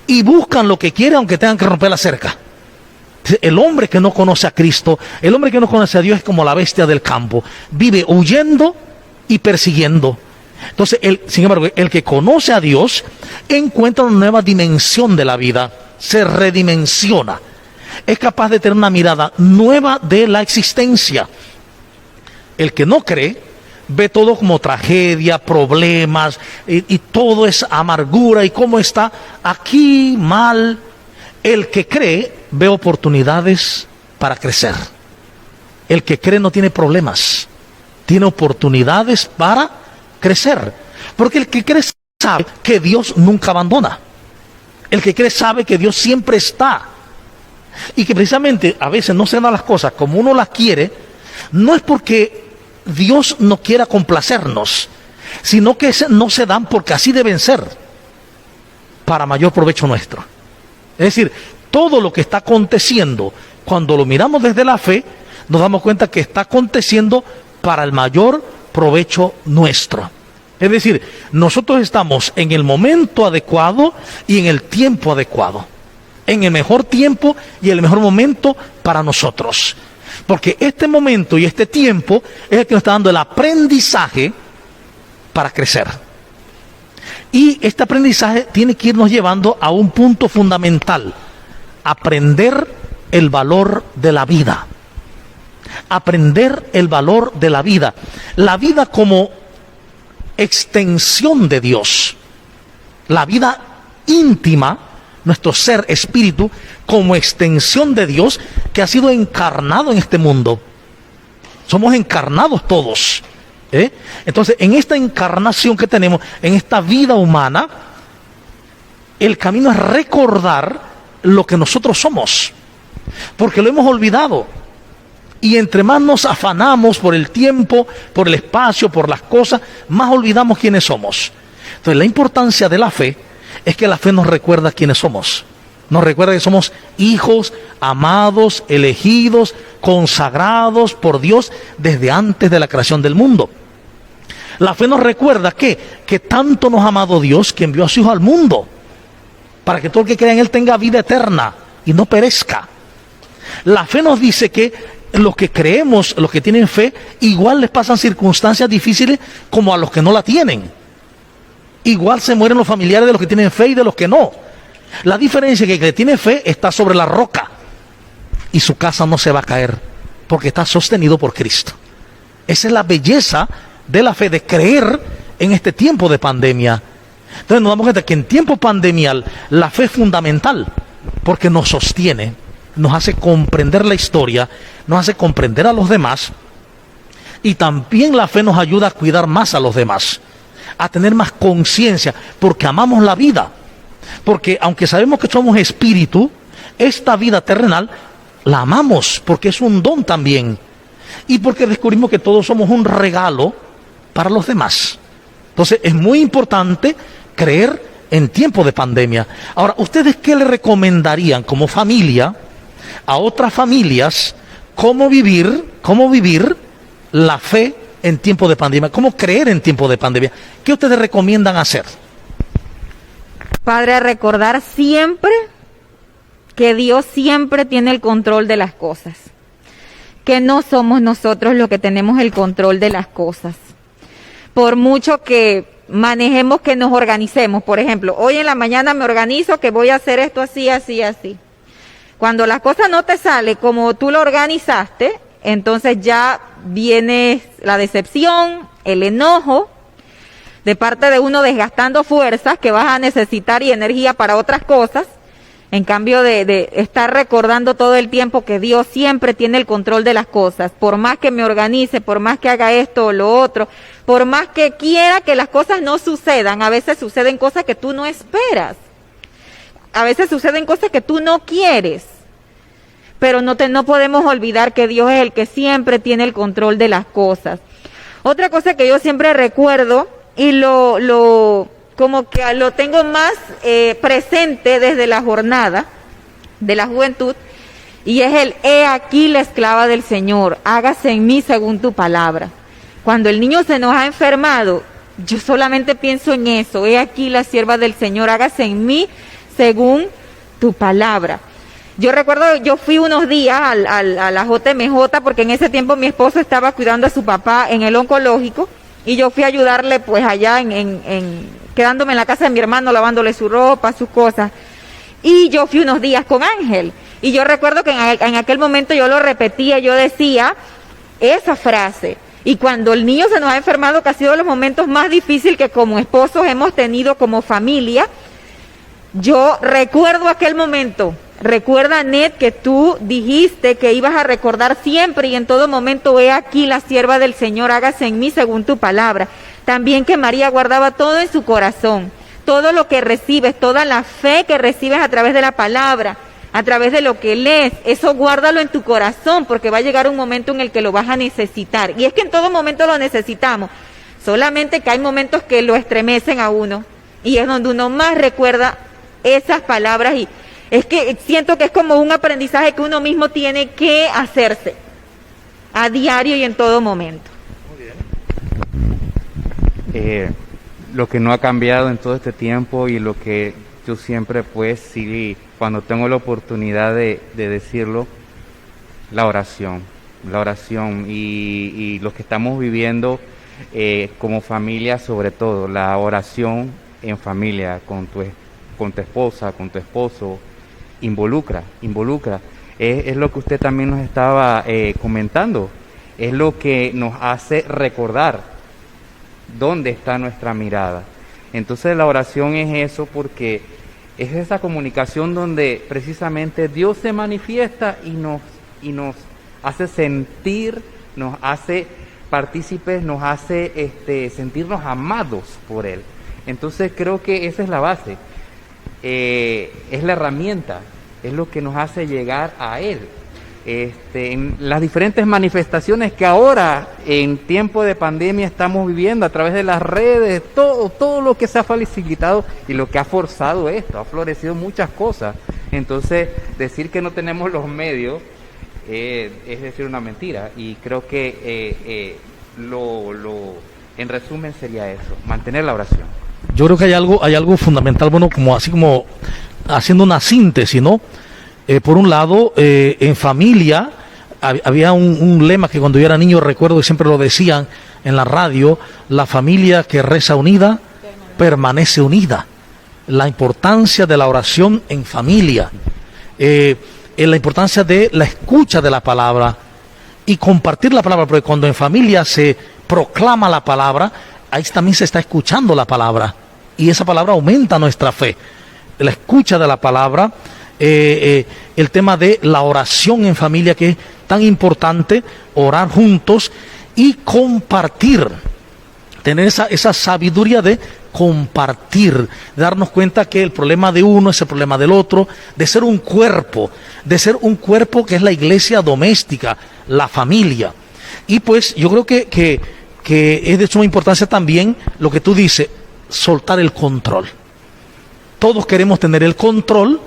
y buscan lo que quieren aunque tengan que romper la cerca. El hombre que no conoce a Cristo, el hombre que no conoce a Dios es como la bestia del campo, vive huyendo y persiguiendo. Entonces, sin embargo, el que conoce a Dios encuentra una nueva dimensión de la vida, se redimensiona, es capaz de tener una mirada nueva de la existencia. El que no cree ve todo como tragedia, problemas, y todo es amargura, y cómo está aquí mal. El que cree ve oportunidades para crecer. El que cree no tiene problemas, tiene oportunidades para crecer. Porque el que cree sabe que Dios nunca abandona. El que cree sabe que Dios siempre está. Y que precisamente a veces no se dan las cosas como uno las quiere, no es porque Dios no quiera complacernos, sino que no se dan porque así deben ser, para mayor provecho nuestro. Es decir, todo lo que está aconteciendo, cuando lo miramos desde la fe, nos damos cuenta que está aconteciendo para el mayor provecho nuestro. Es decir, nosotros estamos en el momento adecuado y en el tiempo adecuado, en el mejor tiempo y el mejor momento para nosotros. Porque este momento y este tiempo es el que nos está dando el aprendizaje para crecer. Y este aprendizaje tiene que irnos llevando a un punto fundamental: aprender el valor de la vida. Aprender el valor de la vida. La vida como extensión de Dios. La vida íntima nuestro ser, espíritu, como extensión de Dios que ha sido encarnado en este mundo. Somos encarnados todos. Entonces, en esta encarnación que tenemos, en esta vida humana, el camino es recordar lo que nosotros somos, porque lo hemos olvidado. Y entre más nos afanamos por el tiempo, por el espacio, por las cosas, más olvidamos quiénes somos. Entonces, la importancia de la fe es que la fe nos recuerda quiénes somos. Nos recuerda que somos hijos, amados, elegidos, consagrados por Dios desde antes de la creación del mundo. La fe nos recuerda que tanto nos ha amado Dios que envió a su Hijo al mundo, para que todo el que crea en Él tenga vida eterna y no perezca. La fe nos dice que los que creemos, los que tienen fe, igual les pasan circunstancias difíciles como a los que no la tienen. Igual se mueren los familiares de los que tienen fe y de los que no. La diferencia es que el que tiene fe está sobre la roca y su casa no se va a caer porque está sostenido por Cristo. Esa es la belleza de la fe, de creer en este tiempo de pandemia. Entonces nos damos cuenta que en tiempo pandemial la fe es fundamental porque nos sostiene, nos hace comprender la historia, nos hace comprender a los demás, y también la fe nos ayuda a cuidar más a los demás, a tener más conciencia, porque amamos la vida. Porque aunque sabemos que somos espíritu, esta vida terrenal la amamos porque es un don también, y porque descubrimos que todos somos un regalo para los demás. Entonces es muy importante creer en tiempo de pandemia. Ahora, ¿ustedes qué le recomendarían como familia a otras familias cómo vivir la fe en tiempo de pandemia? ¿Cómo creer en tiempo de pandemia? ¿Qué ustedes recomiendan hacer?
Padre, recordar siempre que Dios siempre tiene el control de las cosas, que no somos nosotros los que tenemos el control de las cosas. Por mucho que manejemos, que nos organicemos, por ejemplo, hoy en la mañana me organizo que voy a hacer esto así, así, así. Cuando las cosas no te salen como tú lo organizaste, entonces ya viene la decepción, el enojo, de parte de uno desgastando fuerzas que vas a necesitar y energía para otras cosas, en cambio de estar recordando todo el tiempo que Dios siempre tiene el control de las cosas. Por más que me organice, por más que haga esto o lo otro, por más que quiera que las cosas no sucedan, a veces suceden cosas que tú no esperas, a veces suceden cosas que tú no quieres, pero no podemos olvidar que Dios es el que siempre tiene el control de las cosas. Otra cosa que yo siempre recuerdo, y como que lo tengo más presente desde la jornada de la juventud, y es el he aquí la esclava del Señor, hágase en mí según tu palabra. Cuando el niño se nos ha enfermado, yo solamente pienso en eso, he aquí la sierva del Señor, hágase en mí según tu palabra. Yo recuerdo, yo fui unos días a la JMJ, porque en ese tiempo mi esposo estaba cuidando a su papá en el oncológico, y yo fui a ayudarle pues allá quedándome en la casa de mi hermano, lavándole su ropa, sus cosas. Y yo fui unos días con Ángel. Y yo recuerdo que en aquel momento yo lo repetía, yo decía esa frase. Y cuando el niño se nos ha enfermado, que ha sido los momentos más difíciles que como esposos hemos tenido como familia, yo recuerdo aquel momento. Recuerda, Ned, que tú dijiste que ibas a recordar siempre y en todo momento, he aquí la sierva del Señor, hágase en mí según tu palabra. También que María guardaba todo en su corazón, todo lo que recibes, toda la fe que recibes a través de la palabra, a través de lo que lees, eso guárdalo en tu corazón, porque va a llegar un momento en el que lo vas a necesitar. Y es que en todo momento lo necesitamos, solamente que hay momentos que lo estremecen a uno, y es donde uno más recuerda esas palabras, y es que siento que es como un aprendizaje que uno mismo tiene que hacerse a diario y en todo momento.
Lo que no ha cambiado en todo este tiempo, y lo que yo siempre pues sí, cuando tengo la oportunidad de decirlo, la oración y lo que estamos viviendo como familia, sobre todo la oración en familia, con tu esposa, con tu esposo, involucra, es lo que usted también nos estaba comentando, es lo que nos hace recordar dónde está nuestra mirada. Entonces la oración es eso, porque Es esa comunicación donde precisamente Dios se manifiesta y nos hace sentir, nos hace partícipes, nos hace sentirnos amados por Él. Entonces creo que esa es la base, es la herramienta, es lo que nos hace llegar a Él. En las diferentes manifestaciones que ahora en tiempo de pandemia estamos viviendo a través de las redes, todo lo que se ha facilitado y lo que ha forzado esto, ha florecido muchas cosas. Entonces decir que no tenemos los medios es decir una mentira, y creo que en resumen sería eso, mantener la oración.
Yo creo que hay algo fundamental, bueno, así como haciendo una síntesis, ¿no? Por un lado, en familia, había un lema que cuando yo era niño recuerdo que siempre lo decían en la radio: la familia que reza unida, permanece unida. La importancia de la oración en familia, la importancia de la escucha de la palabra y compartir la palabra, porque cuando en familia se proclama la palabra, ahí también se está escuchando la palabra, y esa palabra aumenta nuestra fe. La escucha de la palabra, el tema de la oración en familia, que es tan importante, orar juntos y compartir, tener esa sabiduría de compartir, de darnos cuenta que el problema de uno es el problema del otro, de ser un cuerpo que es la iglesia doméstica, la familia. Y pues yo creo que es de suma importancia también lo que tú dices, soltar el control. Todos queremos tener el control,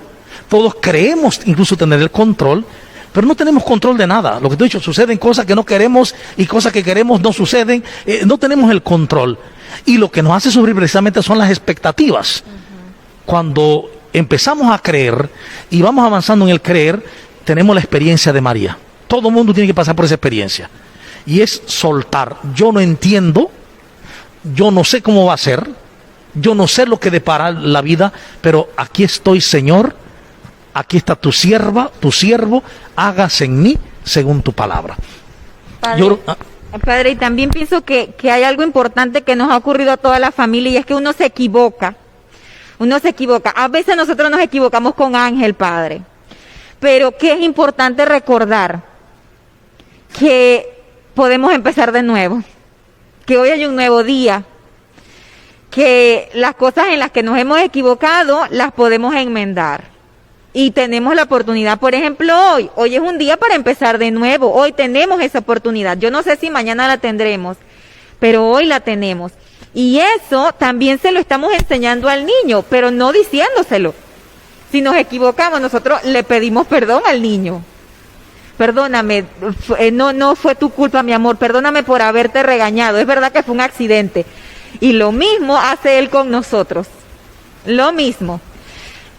todos creemos incluso tener el control, pero no tenemos control de nada. Lo que tú has dicho, suceden cosas que no queremos y cosas que queremos no suceden, no tenemos el control. Y lo que nos hace sufrir precisamente son las expectativas. Cuando empezamos a creer y vamos avanzando en el creer, tenemos la experiencia de María. Todo el mundo tiene que pasar por esa experiencia. Y es soltar. Yo no entiendo, yo no sé cómo va a ser, yo no sé lo que depara la vida, pero aquí estoy, Señor, aquí está tu sierva, tu siervo, hágase en mí según tu palabra.
Padre, y también pienso que hay algo importante que nos ha ocurrido a toda la familia, y es que uno se equivoca. A veces nosotros nos equivocamos con Ángel, Padre. Pero que es importante recordar que podemos empezar de nuevo, que hoy hay un nuevo día, que las cosas en las que nos hemos equivocado las podemos enmendar. Y tenemos la oportunidad, por ejemplo, hoy es un día para empezar de nuevo, hoy tenemos esa oportunidad. Yo no sé si mañana la tendremos, pero hoy la tenemos. Y eso también se lo estamos enseñando al niño, pero no diciéndoselo. Si nos equivocamos, nosotros le pedimos perdón al niño. Perdóname, no fue tu culpa, mi amor, perdóname por haberte regañado, es verdad que fue un accidente. Y lo mismo hace él con nosotros, lo mismo.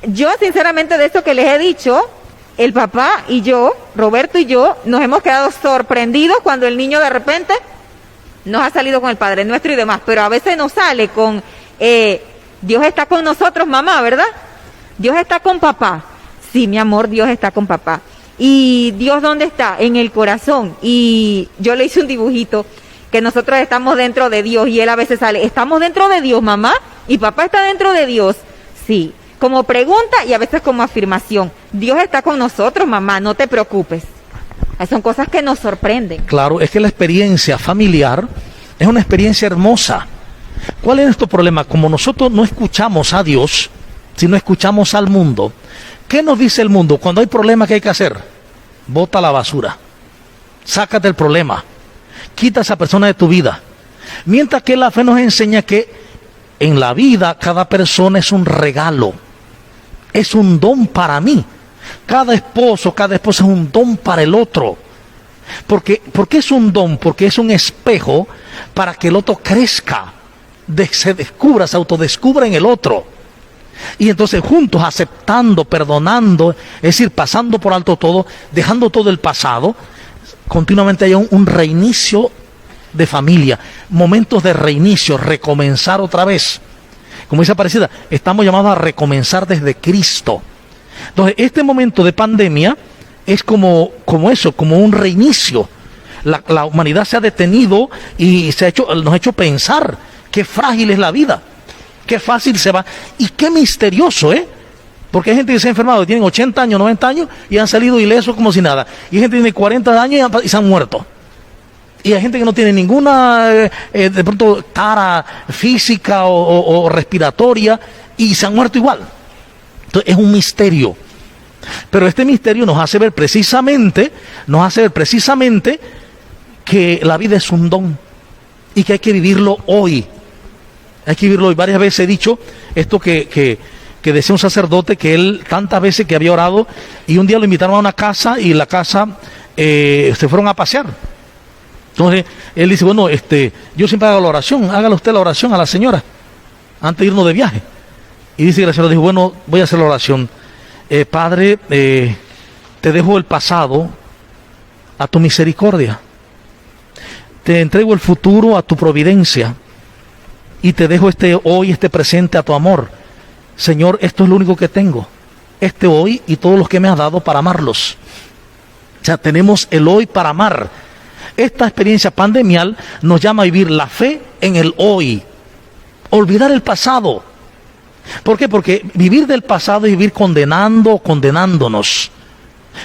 Yo, sinceramente, de esto que les he dicho, el papá y yo, Roberto y yo, nos hemos quedado sorprendidos cuando el niño de repente nos ha salido con el Padre Nuestro y demás, pero a veces nos sale con, Dios está con nosotros, mamá, ¿verdad? Dios está con papá. Sí, mi amor, Dios está con papá. ¿Y Dios dónde está? En el corazón. Y yo le hice un dibujito que nosotros estamos dentro de Dios, y él a veces sale, ¿estamos dentro de Dios, mamá? ¿Y papá está dentro de Dios? Sí. Como pregunta y a veces como afirmación. Dios está con nosotros, mamá, no te preocupes. Son cosas que nos sorprenden.
Claro, es que la experiencia familiar es una experiencia hermosa. ¿Cuál es nuestro problema? Como nosotros no escuchamos a Dios, sino escuchamos al mundo. ¿Qué nos dice el mundo? Cuando hay problemas, ¿qué hay que hacer? Bota la basura. Sácate el problema. Quita a esa persona de tu vida. Mientras que la fe nos enseña que en la vida cada persona es un regalo. Es un don para mí. Cada esposa es un don para el otro. ¿Por qué es un don? Porque es un espejo para que el otro crezca, se descubra, se autodescubra en el otro. Y entonces juntos, aceptando, perdonando, es decir, pasando por alto todo, dejando todo el pasado, continuamente hay un reinicio de familia, momentos de reinicio, recomenzar otra vez. Como dice Aparecida, estamos llamados a recomenzar desde Cristo. Entonces, este momento de pandemia es como eso, como un reinicio. La humanidad se ha detenido y nos ha hecho pensar qué frágil es la vida, qué fácil se va y qué misterioso, Porque hay gente que se ha enfermado, tienen 80 años, 90 años y han salido ilesos como si nada. Y hay gente que tiene 40 años y se han muerto. Y hay gente que no tiene ninguna, de pronto, tara física o respiratoria y se han muerto igual. Entonces es un misterio. Pero este misterio nos hace ver precisamente que la vida es un don y que hay que vivirlo hoy. Hay que vivirlo hoy. Varias veces he dicho esto que decía un sacerdote que él tantas veces que había orado y un día lo invitaron a una casa y en la casa se fueron a pasear. Entonces él dice, bueno, yo siempre hago la oración, hágale usted la oración a la señora antes de irnos de viaje. Y dice que la señora dijo, bueno, voy a hacer la oración. Padre, te dejo el pasado a tu misericordia. Te entrego el futuro a tu providencia. Y te dejo hoy, este presente a tu amor. Señor, esto es lo único que tengo. Hoy y todos los que me has dado para amarlos. O sea, tenemos el hoy para amar. Esta experiencia pandemial nos llama a vivir la fe en el hoy. Olvidar el pasado. ¿Por qué? Porque vivir del pasado es vivir condenándonos.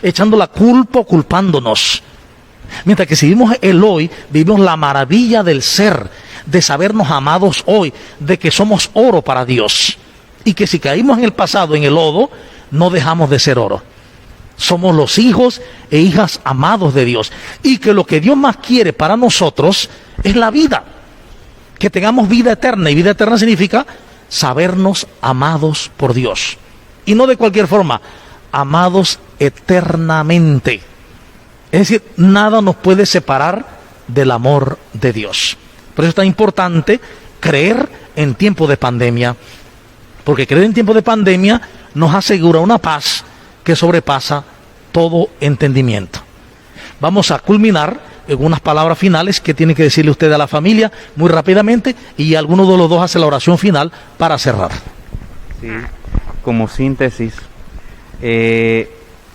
Echando la culpa o culpándonos. Mientras que si vivimos el hoy, vivimos la maravilla del ser, de sabernos amados hoy, de que somos oro para Dios. Y que si caímos en el pasado, en el lodo, no dejamos de ser oro. Somos los hijos e hijas amados de Dios. Y que lo que Dios más quiere para nosotros es la vida. Que tengamos vida eterna. Y vida eterna significa sabernos amados por Dios. Y no de cualquier forma, amados eternamente. Es decir, nada nos puede separar del amor de Dios. Por eso es tan importante creer en tiempo de pandemia. Porque creer en tiempo de pandemia nos asegura una paz que sobrepasa todo entendimiento. Vamos a culminar en unas palabras finales que tiene que decirle usted a la familia muy rápidamente y alguno de los dos hace la oración final para cerrar.
Sí, como síntesis,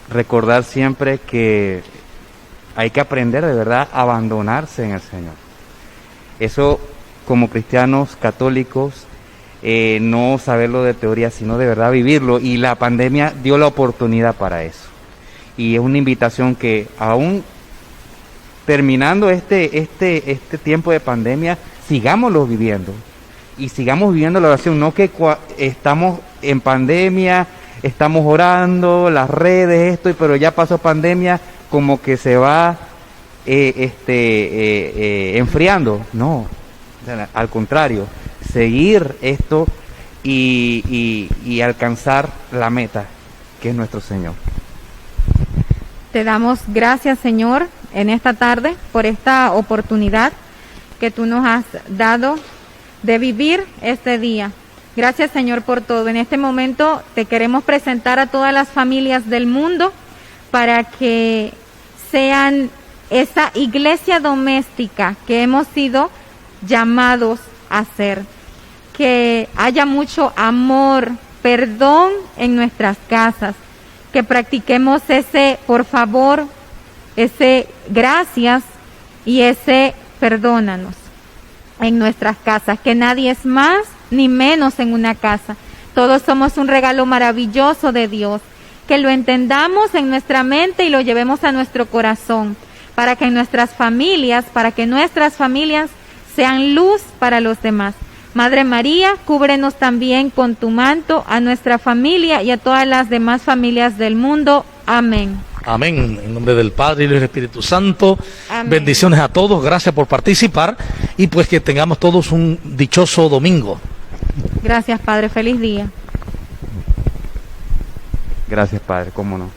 recordar siempre que hay que aprender de verdad a abandonarse en el Señor. Eso, como cristianos católicos, no saberlo de teoría, sino de verdad vivirlo. Y la pandemia dio la oportunidad para eso. Y es una invitación que aún terminando este tiempo de pandemia, sigámoslo viviendo. Y sigamos viviendo la oración, no que estamos en pandemia, estamos orando, las redes, pero ya pasó pandemia, como que se va enfriando. No, al contrario, seguir esto y alcanzar la meta, que es nuestro Señor.
Te damos gracias, Señor, en esta tarde por esta oportunidad que tú nos has dado de vivir este día. Gracias, Señor, por todo. En este momento te queremos presentar a todas las familias del mundo para que sean esa iglesia doméstica que hemos sido llamados a ser. Que haya mucho amor, perdón en nuestras casas. Que practiquemos ese por favor, ese gracias y ese perdónanos en nuestras casas. Que nadie es más ni menos en una casa. Todos somos un regalo maravilloso de Dios. Que lo entendamos en nuestra mente y lo llevemos a nuestro corazón. Para que nuestras familias sean luz para los demás. Madre María, cúbrenos también con tu manto a nuestra familia y a todas las demás familias del mundo. Amén.
Amén. En nombre del Padre y del Espíritu Santo.
Amén.
Bendiciones a todos. Gracias por participar y pues que tengamos todos un dichoso domingo.
Gracias, Padre. Feliz día.
Gracias, Padre. Cómo no.